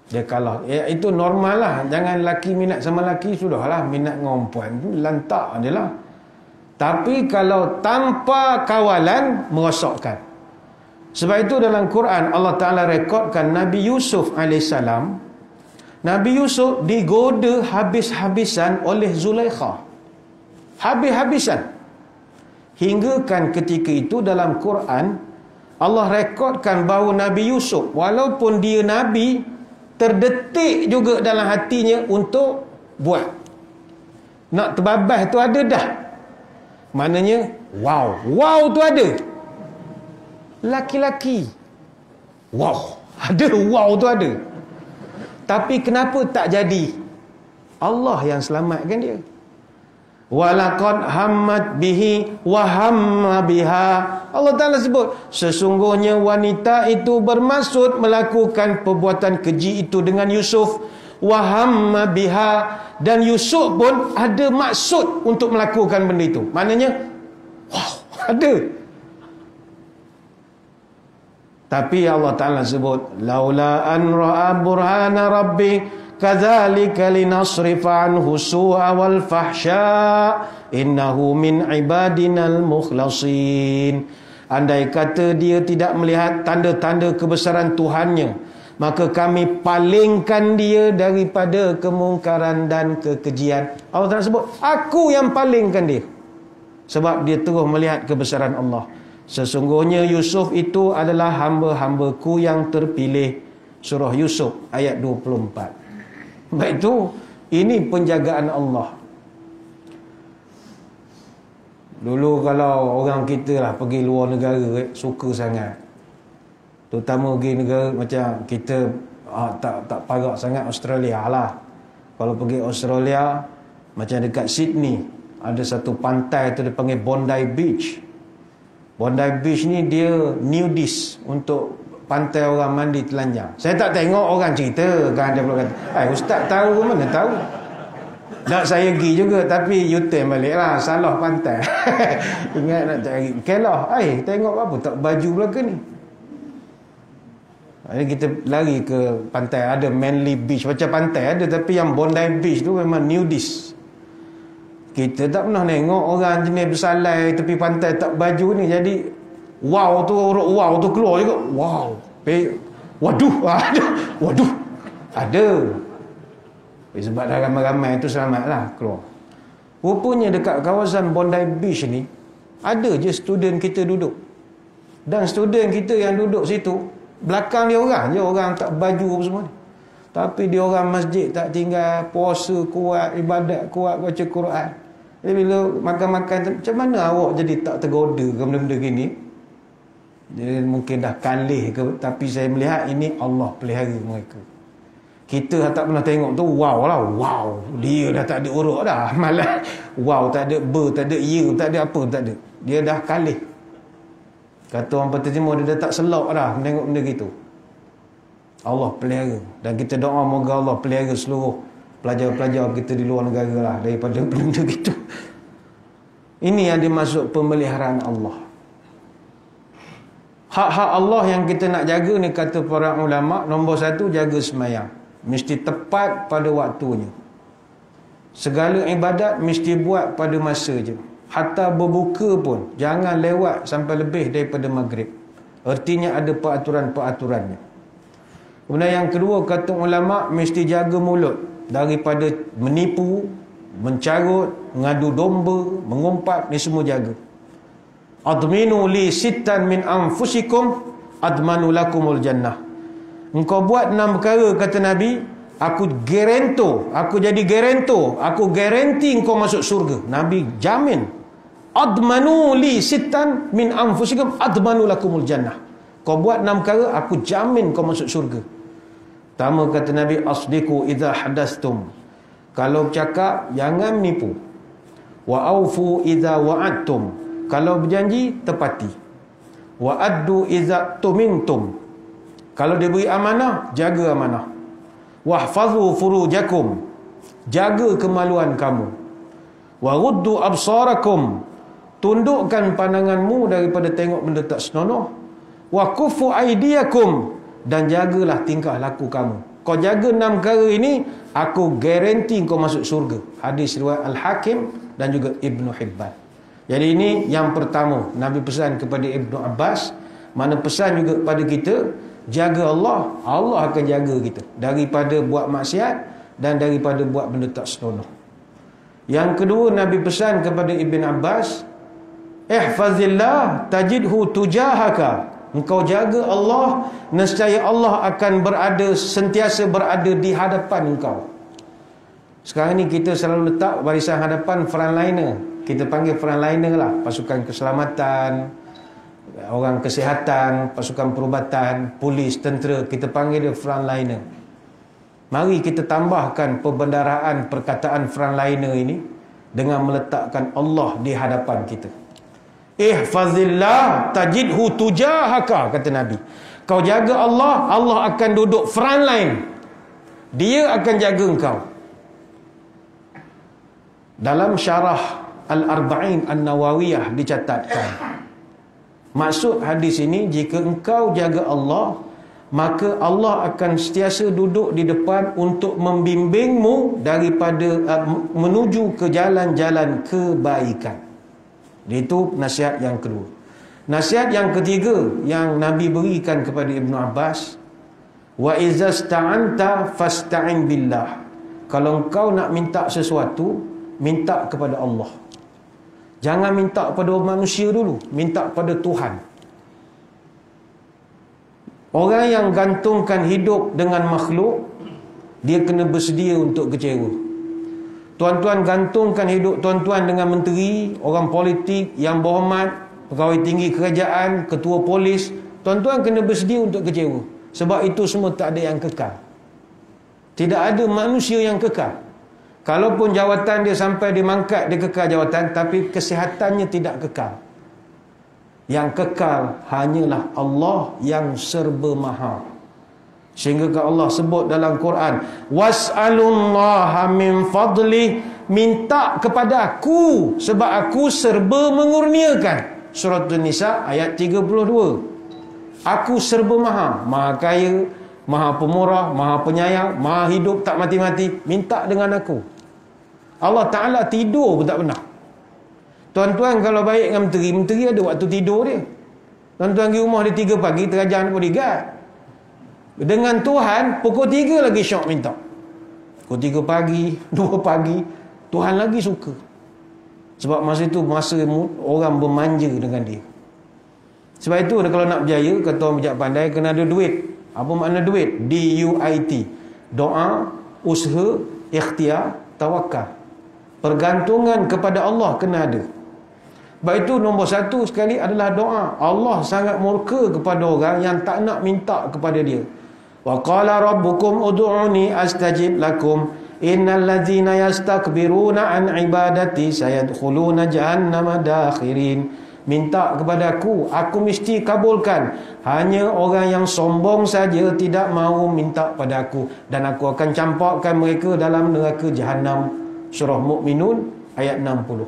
Dia kalah. Itu normal lah. Jangan laki minat sama laki, sudahlah. Minat dengan perempuan tu lantak je lah. Tapi kalau tanpa kawalan, merosakkan. Sebab itu dalam Quran Allah Ta'ala rekodkan Nabi Yusuf AS. Nabi Yusuf digoda habis-habisan oleh Zulaikha. Habis-habisan. Hingga kan ketika itu dalam Quran Allah rekodkan bahawa Nabi Yusuf, walaupun dia Nabi, terdetik juga dalam hatinya untuk buat. Nak terbabas tu ada dah. Maknanya wow tu ada. Laki-laki wow tu ada. Tapi kenapa tak jadi? Allah yang selamatkan dia. Walaqad hammat bihi wa hamma biha. Allah Ta'ala sebut, sesungguhnya wanita itu bermaksud melakukan perbuatan keji itu dengan Yusuf. Wa hamma biha, dan Yusuf pun ada maksud untuk melakukan benda itu. Maknanya ada. Tapi Allah Ta'ala sebut, laula an ra'a burhana rabbi kadzalika linasrifa anhu su'a wal fahsya innahu min ibadinal mukhlasin. Andai kata dia tidak melihat tanda-tanda kebesaran Tuhannya, maka kami palingkan dia daripada kemungkaran dan kekejian. Allah Ta'ala sebut, aku yang palingkan dia. Sebab dia terus melihat kebesaran Allah. Sesungguhnya Yusuf itu adalah hamba-hambaku yang terpilih. Surah Yusuf ayat 24. Baik itu, ini penjagaan Allah. Dulu kalau orang kita lah pergi luar negara, suka sangat. Terutama pergi negara macam kita tak parak sangat Australia lah. Kalau pergi Australia, macam dekat Sydney, ada satu pantai tu dia panggil Bondi Beach. Bondi Beach ni dia nudist, untuk pantai orang mandi telanjang. Saya tak tengok orang cerita kan, dia pula kata, ustaz tahu, mana tahu. Nak saya pergi juga, tapi U-turn balik lah, salah pantai. Ingat nak cari kelah, tengok apa tak baju belakang ni. Jadi kita lari ke pantai, ada Manly Beach, macam pantai ada, tapi yang Bondi Beach tu memang nudist. Kita tak pernah tengok orang jenis bersalai tepi pantai tak baju ni. Jadi wow tu keluar juga. Waduh ada. Sebab dah ramai-ramai tu selamatlah keluar. Rupanya dekat kawasan Bondi Beach ni ada je student kita duduk. Dan student kita yang duduk situ, belakang dia orang je, orang tak baju apa semua ni. Tapi dia orang masjid tak tinggal, puasa kuat, ibadat kuat, baca Quran. Jadi bila makan-makan, macam mana awak jadi tak tergoda ke benda-benda gini? Dia mungkin dah kalih ke, tapi saya melihat ini Allah pelihara mereka. Kita tak pernah tengok tu, wow, dia dah tak ada urut dah. Malah wow, tak ada ber, tak ada ya, tak ada apa, tak ada. Dia dah kalih. Kata orang Pertama Timur, dia dah tak selok dah menengok benda gitu. Allah pelihara. Dan kita doa moga Allah pelihara seluruh pelajar-pelajar kita di luar negara lah daripada benda gitu. Ini yang dimaksud pemeliharaan Allah. Hak-hak Allah yang kita nak jaga ni, kata para ulama, nombor satu, jaga semayang. Mesti tepat pada waktunya. Segala ibadat mesti buat pada masa je. Hatta berbuka pun jangan lewat sampai lebih daripada maghrib. Artinya ada peraturan-peraturannya. Kemudian yang kedua, kata ulama, mesti jaga mulut daripada menipu, mencarut, mengadu domba, mengumpat, ni semua jaga. Adminu li sittan min anfusikum admanu lakumul jannah. Engkau buat 6 perkara, kata Nabi, aku gerento, aku jadi gerento, aku garanti engkau masuk surga. Nabi jamin. Admanu li sittan min anfusikum admanu lakumul jannah. Kau buat 6 perkara, aku jamin kau masuk surga. Pertama, kata Nabi, asdiku idza hadastum. Kalau bercakap, jangan menipu. Wa aufu idza wa'adtum. Kalau berjanji, tepati. Wa addu idza tumintum. Kalau diberi amanah, jaga amanah. Wahfazu furujakum. Jaga kemaluan kamu. Wa ruddu absarakum. Tundukkan pandanganmu daripada tengok benda tak senonoh. Wa kufu aidiakum. Dan jagalah tingkah laku kamu. kau jaga 6 perkara ini, aku garanti kau masuk surga. Hadis riwayat Al-Hakim dan juga Ibnu Hibban. Jadi ini yang pertama Nabi pesan kepada Ibnu Abbas. Mana pesan juga pada kita, jaga Allah, Allah akan jaga kita daripada buat maksiat dan daripada buat benda tak senonoh. Yang kedua Nabi pesan kepada Ibn Abbas, ihfazillah tajidhu tujahaka. Engkau jaga Allah, nescaya Allah akan sentiasa berada di hadapan engkau. Sekarang ni kita selalu letak barisan hadapan frontliner. Kita panggil frontliner lah, pasukan keselamatan, orang kesihatan, pasukan perubatan, polis, tentera. Kita panggil dia frontliner. Mari kita tambahkan perbendaharaan perkataan frontliner ini dengan meletakkan Allah di hadapan kita. Ihfazillah tajidhu tujahaka, kata Nabi. Kau jaga Allah, Allah akan duduk frontline. Dia akan jaga engkau. Dalam syarah Al-Arba'in An-Nawawiyah dicatatkan, maksud hadis ini, jika engkau jaga Allah, maka Allah akan sentiasa duduk di depan untuk membimbingmu daripada menuju ke jalan-jalan kebaikan. Itu nasihat yang kedua. Nasihat yang ketiga yang Nabi berikan kepada Ibnu Abbas, wa izasta'anta fasta'in billah. Kalau engkau nak minta sesuatu, minta kepada Allah. Jangan minta kepada manusia dulu, minta kepada Tuhan. Orang yang gantungkan hidup dengan makhluk, dia kena bersedia untuk kecewa. Tuan-tuan gantungkan hidup tuan-tuan dengan menteri, orang politik yang berhormat, pegawai tinggi kerajaan, ketua polis. Tuan-tuan kena bersedia untuk kecewa. Sebab itu semua tak ada yang kekal. Tidak ada manusia yang kekal. Kalaupun jawatan dia sampai dia mangkat, dia kekal jawatan, tapi kesihatannya tidak kekal. Yang kekal hanyalah Allah yang serba maha. Sehingga Allah sebut dalam Quran, was'alullaha min fadli, minta kepada aku sebab aku serba mengurniakan. Surah An-Nisa ayat 32. Aku serba maha, maha kaya, maha pemurah, maha penyayang, maha hidup tak mati-mati. Minta dengan aku. Allah Ta'ala tidur pun tak pernah. Tuan-tuan kalau baik dengan menteri, menteri ada waktu tidur dia. Tuan-tuan pergi rumah dia 3 pagi, terajang bodyguard. Dengan Tuhan, pukul 3 lagi syok minta. Pukul 3 pagi, 2 pagi, Tuhan lagi suka. Sebab masa itu masa orang bermanja dengan dia. Sebab itu kalau nak berjaya, kata orang bijak pandai, kena ada duit. Apa makna duit? DUIT. Doa, usaha, ikhtiar, tawakal. Pergantungan kepada Allah kena ada. Sebab itu nombor 1 sekali adalah doa. Allah sangat murka kepada orang yang tak nak minta kepada dia. Wa qala rabbukum ud'uni astajib lakum innal ladzina yastakbiruna an ibadati sayadkhuluna jahannama dakhirin. Minta kepada aku mesti kabulkan. Hanya orang yang sombong saja tidak mahu minta pada aku, dan aku akan campakkan mereka dalam neraka Jahannam. Surah Mu'minun ayat 60.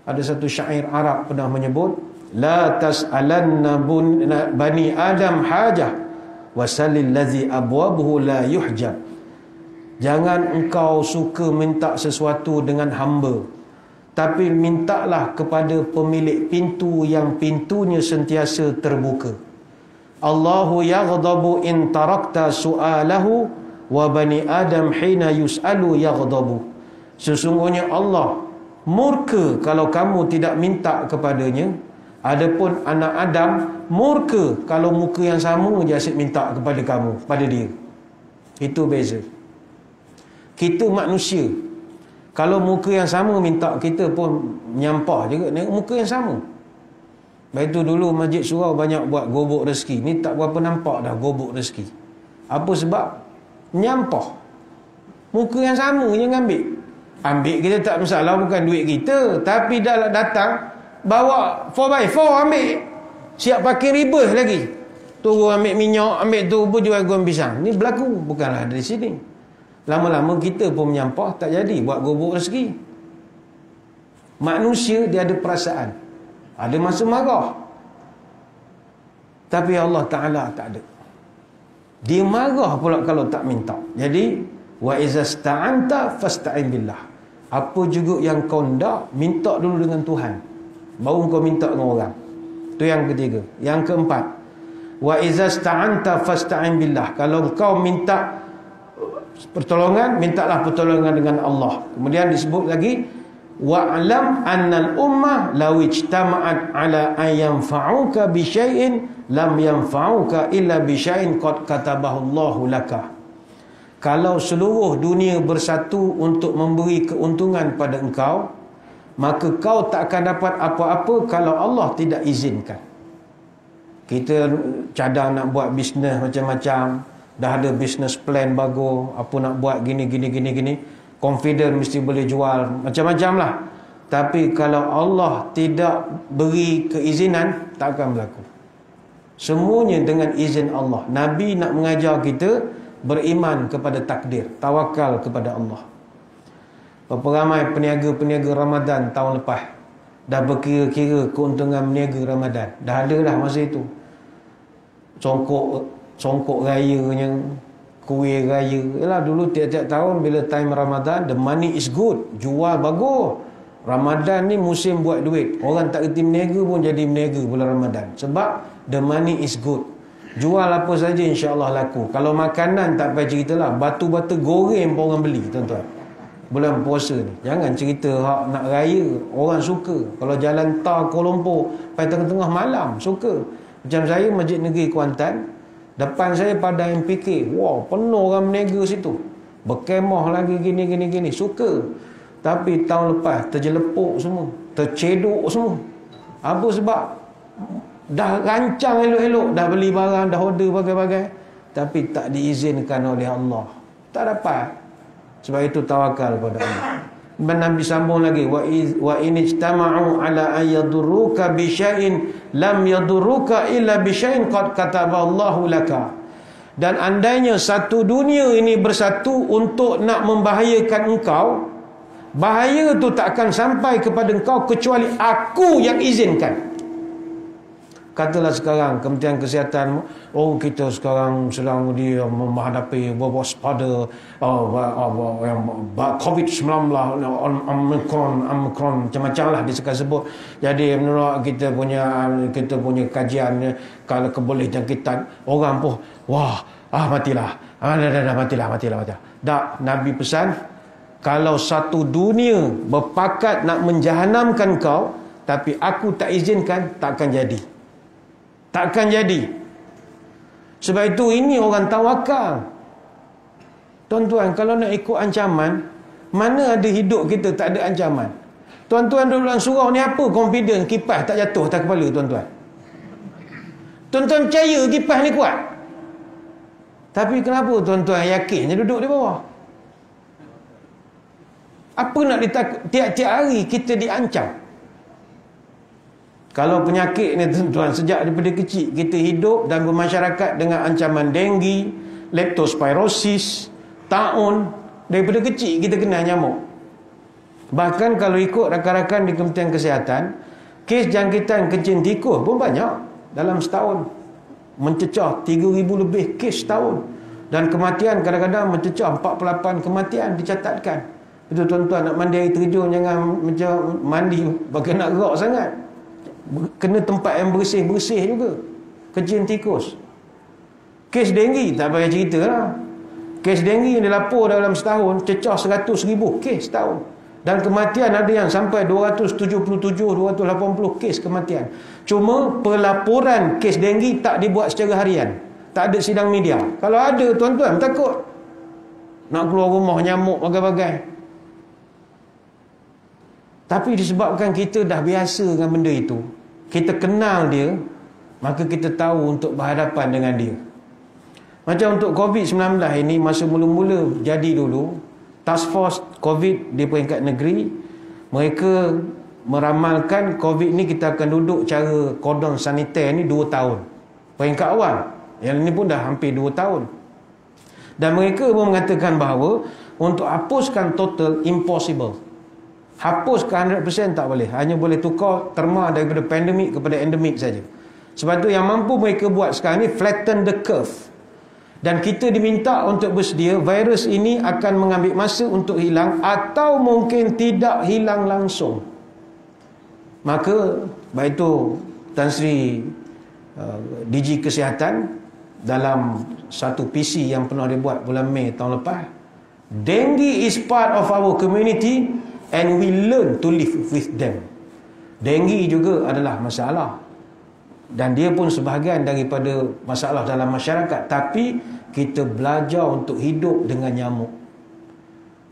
Ada satu syair Arab pernah menyebut, la tas'alanna bani Adam hajah wasalil ladzi abwabuhu la yuhjab. Jangan engkau suka minta sesuatu dengan hamba, tapi mintalah kepada pemilik pintu yang pintunya sentiasa terbuka. Allahu yaghdabu in tarakta su'alahu wa bani Adam hina yus'alu yaghdabu. Sesungguhnya Allah murka kalau kamu tidak minta kepadanya. Adapun anak Adam murka kalau muka yang sama je asyik minta kepada kamu, pada dia. Itu beza. Kita manusia, kalau muka yang sama minta, kita pun menyampah juga dengan muka yang sama. Baik itu dulu Masjid Surau banyak buat gobok rezeki. Ni tak berapa nampak dah gobok rezeki. Apa sebab? Menyampah. Muka yang sama je ambil. Ambil kita tak masalah, bukan duit kita. Tapi dah datang, bawa 4x4 ambil. Siap pakai ribah lagi. Turun ambil minyak, ambil tu jual goreng pisang. Ni berlaku, bukanlah dari sini. Lama-lama kita pun menyampah, tak jadi buat gobok rezeki. Manusia dia ada perasaan. Ada masa marah. Tapi Allah Ta'ala tak ada. Dia marah pula kalau tak minta. Jadi wa iza sta'anta fasta'in billah. Apa juga yang kau nak, minta dulu dengan Tuhan, baru kau minta dengan orang. Itu yang ketiga. Yang keempat, wa iza sta'anta fasta'in billah. Kalau kau minta pertolongan, mintalah pertolongan dengan Allah. Kemudian disebut lagi, wa'lam annal ummah law ijtama'at ala an yanfa'uka bi syai'in lam yanfa'uka illa bi syai'in qad katabahu Allahu laka. Kalau seluruh dunia bersatu untuk memberi keuntungan pada engkau, maka kau tak akan dapat apa-apa kalau Allah tidak izinkan. Kita cadang nak buat bisnes macam-macam, dah ada business plan bagus, apa nak buat gini, confident mesti boleh jual, macam-macam lah. Tapi kalau Allah tidak beri keizinan, tak akan berlaku. Semuanya dengan izin Allah. Nabi nak mengajar kita beriman kepada takdir, tawakal kepada Allah. Berapa ramai peniaga-peniaga Ramadan tahun lepas dah berkira-kira keuntungan meniaga Ramadan. Dah ada dah masa itu. Congkok rayanya, kuih raya. Yalah, dulu tiap-tiap tahun bila time Ramadan, the money is good, jual bagus. Ramadan ni musim buat duit. Orang tak kerti meniaga pun jadi meniaga bulan Ramadan. Sebab the money is good. Jual apa saja insya-Allah laku. Kalau makanan tak payah ceritalah, batu-batu goreng pun orang beli, tuan-tuan. Bulan puasa ni. Jangan cerita hak nak raya, orang suka. Kalau jalan tar Kuala Lumpur pai tengah-tengah malam, suka. Macam saya Masjid Negeri Kuantan, depan saya pada MPK. Wow, penuh orang berniaga situ. Berkemah lagi gini, suka. Tapi tahun lepas terjelepuk semua, tercedok semua. Apa sebab? Dah rancang elok-elok, dah beli barang, dah order bagai-bagai, tapi tak diizinkan oleh Allah. Tak dapat. Sebab itu tawakal pada Allah. Nabi sambung lagi, wa in ijtama'u ala an yadurruka bi syai'in lam yadurruka illa bi syai'in qad kataballahu laka. Dan andainya satu dunia ini bersatu untuk nak membahayakan engkau, bahaya tu tak akan sampai kepada engkau kecuali aku yang izinkan. Katalah sekarang Kementerian Kesihatan, kita sekarang sedang menghadapi waspada COVID-19, Omicron, macam-macam lah dia sekarang sebut. Jadi menurut kita punya kajian, kalau boleh jangkitan orang pun matilah. Matilah. Tak, Nabi pesan, kalau satu dunia berpakat nak menjahanamkan kau, tapi aku tak izinkan, takkan jadi. Takkan jadi. Sebab itu ini orang tawakal. Tuan-tuan, kalau nak ikut ancaman, mana ada hidup kita tak ada ancaman? Tuan-tuan duduk dalam surau ni apa confidence kipas tak jatuh atas kepala tuan-tuan? Tuan-tuan percaya kipas ni kuat? Tapi kenapa tuan-tuan yakinnya duduk di bawah? Apa nak ditakut? Tiap-tiap hari kita diancam. Kalau penyakit ni tuan-tuan, sejak daripada kecil kita hidup dan bermasyarakat dengan ancaman denggi, leptospirosis, taun. Daripada kecil kita kena nyamuk. Bahkan kalau ikut rakan-rakan di Kementerian Kesihatan, kes jangkitan kencing tikus pun banyak dalam setahun. Mencecah 3,000 lebih kes setahun. Dan kematian kadang-kadang mencecah 48 kematian dicatatkan. Itu tuan-tuan, nak mandi air terjun jangan macam mandi bagi nak gerak sangat. Kena tempat yang bersih-bersih juga. Kencing tikus. Kes denggi tak payah cerita lah. Kes denggi yang dilapor dalam setahun cecah 100,000 kes setahun. Dan kematian ada yang sampai 277-280 kes kematian. Cuma pelaporan kes denggi tak dibuat secara harian. Tak ada sidang media. Kalau ada tuan-tuan takut nak keluar rumah nyamuk bagai-bagai. Tapi disebabkan kita dah biasa dengan benda itu, kita kenal dia, maka kita tahu untuk berhadapan dengan dia. Macam untuk COVID-19 ini, masa mula-mula jadi dulu, Task Force COVID di peringkat negeri, mereka meramalkan COVID ni kita akan duduk cara kordon saniter ni 2 tahun. Peringkat awal. Yang ini pun dah hampir 2 tahun. Dan mereka pun mengatakan bahawa untuk hapuskan total impossible. Hapuskan 100% tak boleh. Hanya boleh tukar terma daripada pandemik kepada endemik saja. Sebab tu yang mampu mereka buat sekarang ni flatten the curve. Dan kita diminta untuk bersedia, virus ini akan mengambil masa untuk hilang atau mungkin tidak hilang langsung. Maka baik itu Tan Sri DG Kesihatan dalam satu PC yang pernah dibuat bulan Mei tahun lepas, dengue is part of our community and we learn to live with them. Dengue juga adalah masalah dan dia pun sebahagian daripada masalah dalam masyarakat, tapi kita belajar untuk hidup dengan nyamuk.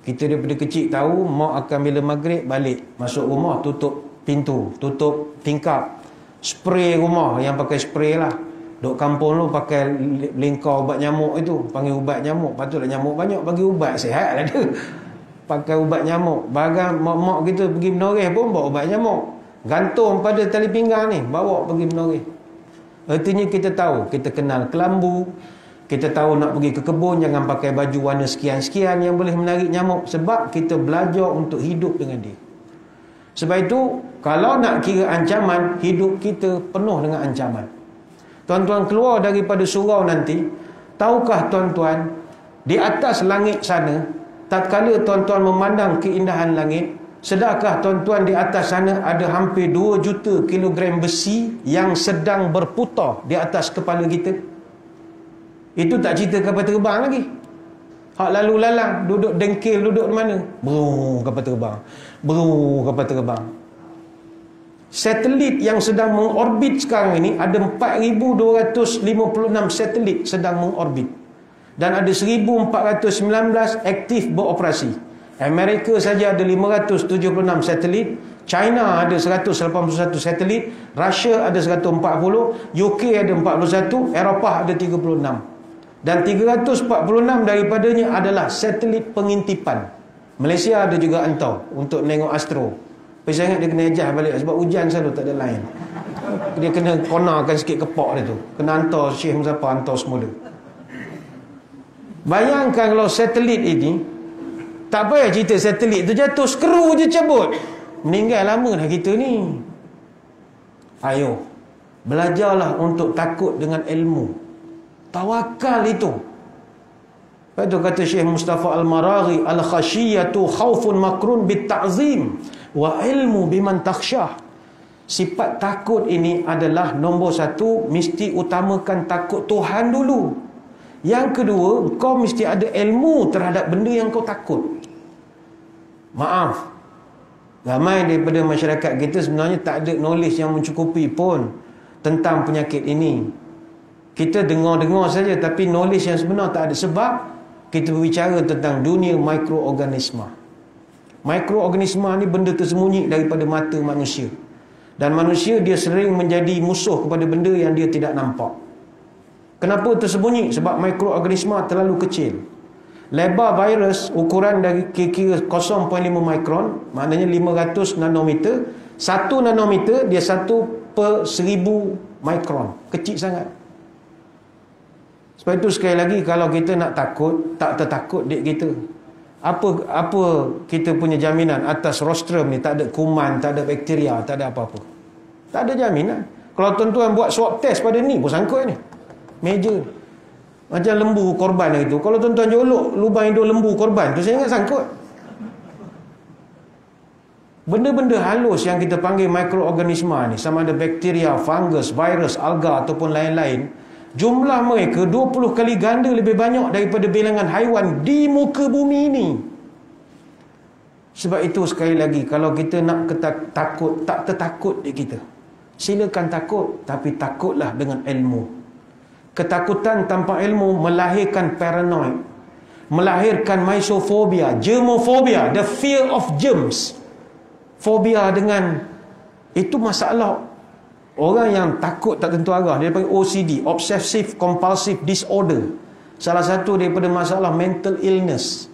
Kita daripada kecil tahu mak akan bila maghrib balik, masuk rumah tutup pintu, tutup tingkap, spray rumah yang pakai spray lah. Duk kampung lu pakai lingkar ubat nyamuk itu, panggil ubat nyamuk. Patutlah nyamuk banyak, bagi ubat sihat lah dia. Pakai ubat nyamuk. Bagang mak-mak kita pergi menoreh pun bawa ubat nyamuk, gantung pada tali pinggang ni, bawa pergi menoreh. Artinya kita tahu, kita kenal kelambu, kita tahu nak pergi ke kebun jangan pakai baju warna sekian-sekian yang boleh menarik nyamuk, sebab kita belajar untuk hidup dengan dia. Sebab itu kalau nak kira ancaman, hidup kita penuh dengan ancaman. Tuan-tuan keluar daripada surau nanti, tahukah tuan-tuan, di atas langit sana, tatkala tuan-tuan memandang keindahan langit, sedarkah tuan-tuan di atas sana ada hampir 2 juta kilogram besi yang sedang berputar di atas kepala kita? Itu tak cerita kapal terbang lagi. Hak lalu lalang, duduk dengkil, duduk di mana? Bru, kapal terbang. Bru, kapal terbang. Satelit yang sedang mengorbit sekarang ini ada 4,256 satelit sedang mengorbit. Dan ada 1,419 aktif beroperasi. Amerika saja ada 576 satelit, China ada 181 satelit, Russia ada 140, UK ada 41, Eropah ada 36. Dan 346 daripadanya adalah satelit pengintipan. Malaysia ada juga hantar untuk tengok astro. Tapi saya ingat dia kena ejah balik sebab hujan selalu tak ada lain. Dia kena konakan sikit kepak dia tu. Kena hantar Syekh Muzaffar, hantar semula. Bayangkan kalau satelit ini, tak payah cerita satelit tu jatuh, skru je cabut. Meninggal lama dah kita ni. Ayo, belajarlah untuk takut dengan ilmu. Tawakal itu. Lepas tu kata Syekh Mustafa Al-Maraghi, al-khashiyatu khawfun makrun bit-ta'zim wa ilmu biman takhsyah. Sifat takut ini adalah nombor 1, mesti utamakan takut Tuhan dulu. Yang kedua, kau mesti ada ilmu terhadap benda yang kau takut. Maaf, ramai daripada masyarakat kita sebenarnya tak ada knowledge yang mencukupi pun tentang penyakit ini. Kita dengar-dengar saja, tapi knowledge yang sebenar tak ada. Sebab kita berbicara tentang dunia mikroorganisma. Mikroorganisma ni benda tersembunyi daripada mata manusia. Dan manusia dia sering menjadi musuh kepada benda yang dia tidak nampak. Kenapa tersembunyi? Sebab mikroorganisma terlalu kecil. Lebar virus ukuran dari kira-kira 0.5 mikron, maknanya 500 nanometer. 1 nanometer dia 1/1000 mikron. Kecil sangat. Sebab itu sekali lagi, kalau kita nak takut, tak tertakut dik kita. Apa kita punya jaminan atas rostrum ni? Tak ada kuman, tak ada bakteria, tak ada apa-apa. Tak ada jaminan. Kalau tuan-tuan buat swab test pada ni pun sangkut ni, meja macam lembu korban itu. Kalau tuan-tuan jolok lubang hidung lembu korban tu, saya ingat sangkut. Benda-benda halus yang kita panggil mikroorganisma ni, sama ada bakteria, fungus, virus, alga ataupun lain-lain, jumlah mereka 20 kali ganda lebih banyak daripada bilangan haiwan di muka bumi ini. Sebab itu sekali lagi, kalau kita nak takut, tak tertakut di kita. Silakan takut, tapi takutlah dengan ilmu. Ketakutan tanpa ilmu melahirkan paranoid, melahirkan misofobia, germofobia, the fear of germs. Fobia dengan itu masalah. Orang yang takut tak tentu arah, dia panggil OCD, Obsessive Compulsive Disorder. Salah satu daripada masalah mental illness.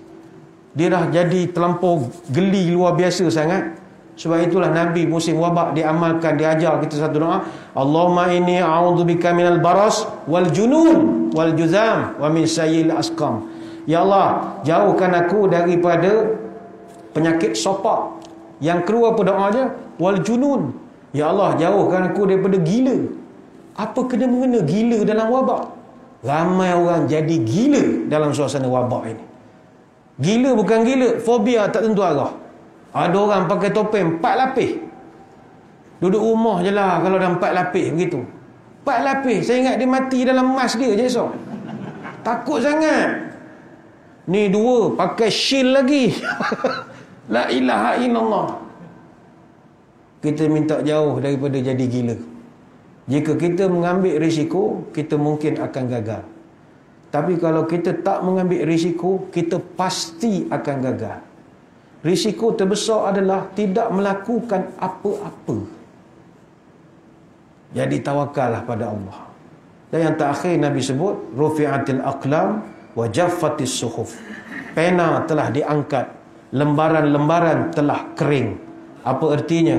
Dia dah jadi terlampau geli luar biasa sangat. Sebab itulah Nabi musim wabak dia amalkan, dia ajar kita satu doa, Allahumma inni a'udzubika minal baras wal junun wal juzam wa min sayyil asqam. Ya Allah, jauhkan aku daripada penyakit sopak. Yang kedua apa doa dia? Wal junun. Ya Allah, jauhkan aku daripada gila. Apa kena mengena gila dalam wabak? Ramai orang jadi gila dalam suasana wabak ini. Gila bukan gila, fobia tak tentu arah. Ada orang pakai topeng 4 lapis. Duduk rumah je lah kalau dah 4 lapis begitu. 4 lapis, saya ingat dia mati dalam emas dia je esok. Takut sangat. Ni 2 pakai shield lagi. La ilaha illallah. Kita minta jauh daripada jadi gila. Jika kita mengambil risiko, kita mungkin akan gagal. Tapi kalau kita tak mengambil risiko, kita pasti akan gagal. Risiko terbesar adalah tidak melakukan apa-apa. Jadi tawakallah pada Allah. Dan yang terakhir Nabi sebut, rufi'atil aqlam wa jaffatis suhuf. Pena telah diangkat, lembaran-lembaran telah kering. Apa artinya?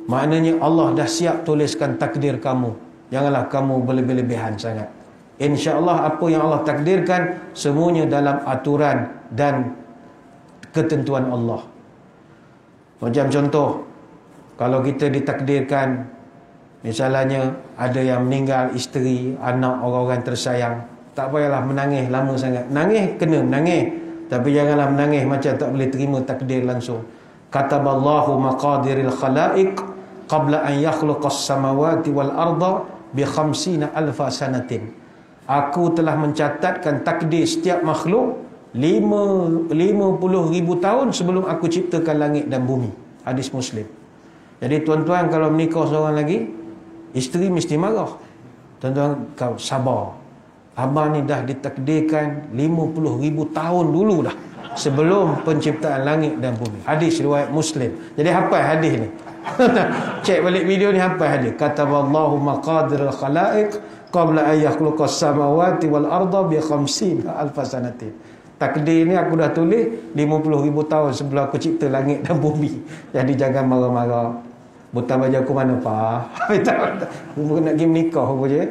Maknanya Allah dah siap tuliskan takdir kamu. Janganlah kamu berlebih-lebihan sangat. InsyaAllah apa yang Allah takdirkan, semuanya dalam aturan dan ketentuan Allah. Macam contoh, kalau kita ditakdirkan, misalnya ada yang meninggal, isteri, anak, orang-orang tersayang, tak payahlah menangis lama sangat. Nangis, kena menangis. Tapi janganlah menangis macam tak boleh terima takdir langsung. Kataballahu maqadiril khalaiq qabla an yakhluqas samawati wal arda bi 50,000 sanatin. Aku telah mencatatkan takdir setiap makhluk 50,000 tahun sebelum aku ciptakan langit dan bumi. Hadis Muslim. Jadi tuan-tuan kalau menikah seorang lagi, isteri mesti marah. Tuan-tuan kau sabar. Abang ni dah ditakdirkan 50,000 tahun dulu dah, sebelum penciptaan langit dan bumi. Hadis riwayat Muslim. Jadi hafal hadis ni. Cek balik video ni, hafal hadis. Kataballahu maqadirul khalaiq qabla an yakhluqas samawati wal arda bi 50,000 sanatin. Takdir ni aku dah tulis 50,000 tahun sebelum aku cipta langit dan bumi. Jadi jangan marah-marah. Butang baju aku mana pak? Aku nak pergi menikah apa je.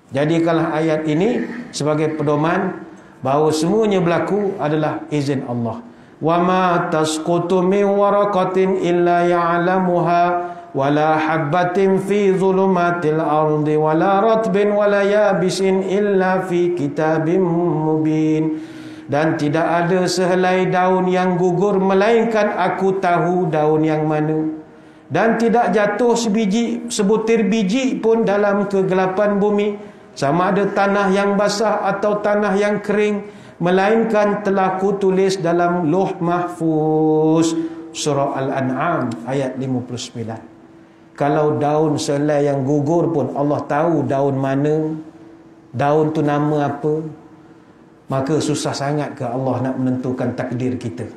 Jadikanlah ayat ini sebagai pedoman bahawa semuanya berlaku adalah izin Allah. Wa ma tasqutu min waraqatin illa ya'lamuha wa la habatin fi zulumatil ardi wa la ratbin wa la yabisin illa fi kitabim mubin. Dan tidak ada sehelai daun yang gugur melainkan aku tahu daun yang mana. Dan tidak jatuh sebutir biji pun dalam kegelapan bumi, sama ada tanah yang basah atau tanah yang kering, melainkan telah kutulis dalam Lauh Mahfuz. Surah Al-An'am ayat 59. Kalau daun selai yang gugur pun Allah tahu daun mana, daun tu nama apa, maka susah sangat ke Allah nak menentukan takdir kita.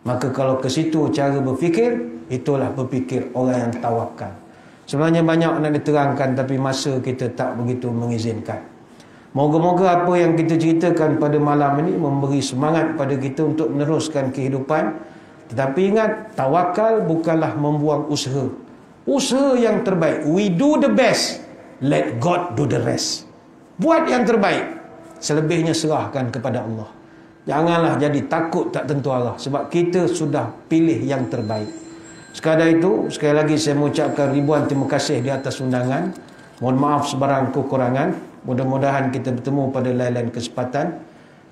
Maka kalau ke situ cara berfikir, itulah berfikir orang yang tawakal. Sebenarnya banyak nak diterangkan, tapi masa kita tak begitu mengizinkan. Moga-moga apa yang kita ceritakan pada malam ini memberi semangat pada kita untuk meneruskan kehidupan. Tetapi ingat, tawakal bukanlah membuang usaha. Usaha yang terbaik. We do the best, let God do the rest. Buat yang terbaik, selebihnya serahkan kepada Allah. Janganlah jadi takut tak tentu arah, sebab kita sudah pilih yang terbaik. Sekadar itu, sekali lagi saya mengucapkan ribuan terima kasih di atas undangan. Mohon maaf sebarang kekurangan. Mudah-mudahan kita bertemu pada lain-lain kesempatan.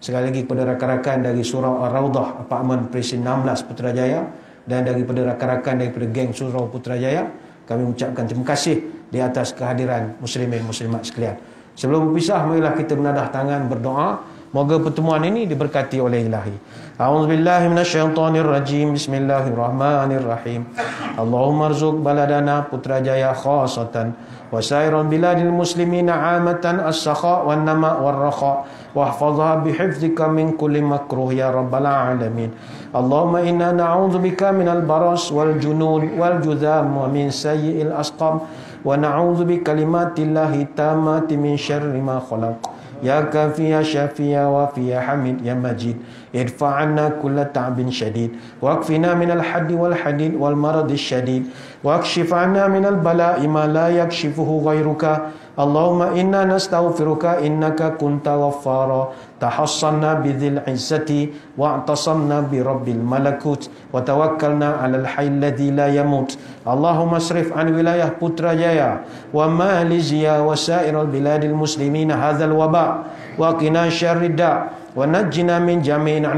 Sekali lagi kepada rakan-rakan dari Surau Ar-Raudah Apartmen Presin 16 Putrajaya, dan daripada rakan-rakan daripada geng Surau Putrajaya, kami mengucapkan terima kasih di atas kehadiran muslimin muslimat sekalian. Sebelum berpisah, marilah kita menadah tangan berdoa. Moga pertemuan ini diberkati oleh Ilahi. A'udzubillahi minasyaitonir rajim. Bismillahirrahmanirrahim. Allahumma arzuq baladana Putrajaya khasatan wa sairal biladil muslimina 'amatan as-sakha wan nama war rakha wahfazha bihifdzika min kulli makruh ya rabbal alamin. Allahumma inna na'udzubika minal baras wal junun wal judham wa min sayyi'il asqam wa na'udzu bikalimatillahi tammati min syarri ma khalaq. Ya kafi ya syafi ya wafi ya hamid ya majid ادفع عنا كل تعب شديد واكفنا من الحد والحديد والمرض الشديد واكشف عنا من البلاء ما لا يكشفه غيرك اللهم إنا نستغفرك إنك كنت غفارا تحصنا بذي العزة واعتصمنا برب الملكوت وتوكلنا على الحي الذي لا يموت اللهم اصرف عن ولاية بوتراجايا وماليزيا وسائر البلاد المسلمين هذا الوباء وقنا شر الداء ونجنا من جميع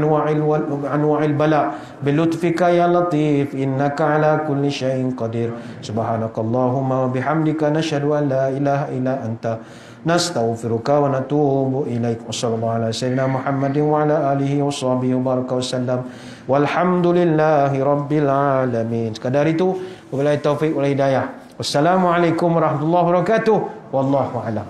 أنواع البلاء بلطفك يا لطيف إنك على كل شيء قدير سبحانك اللهم وبحمدك نشهد أن لا إله إلا أنت نستغفرك ونتوب إليك وصلى الله على سيدنا محمد وعلى آله وصحبه وبارك وسلم والحمد لله رب العالمين. Sekadar itu, wabillahi taufik wal hidayah. Wassalamualaikum warahmatullahi wabarakatuh. Wallahu a'lam.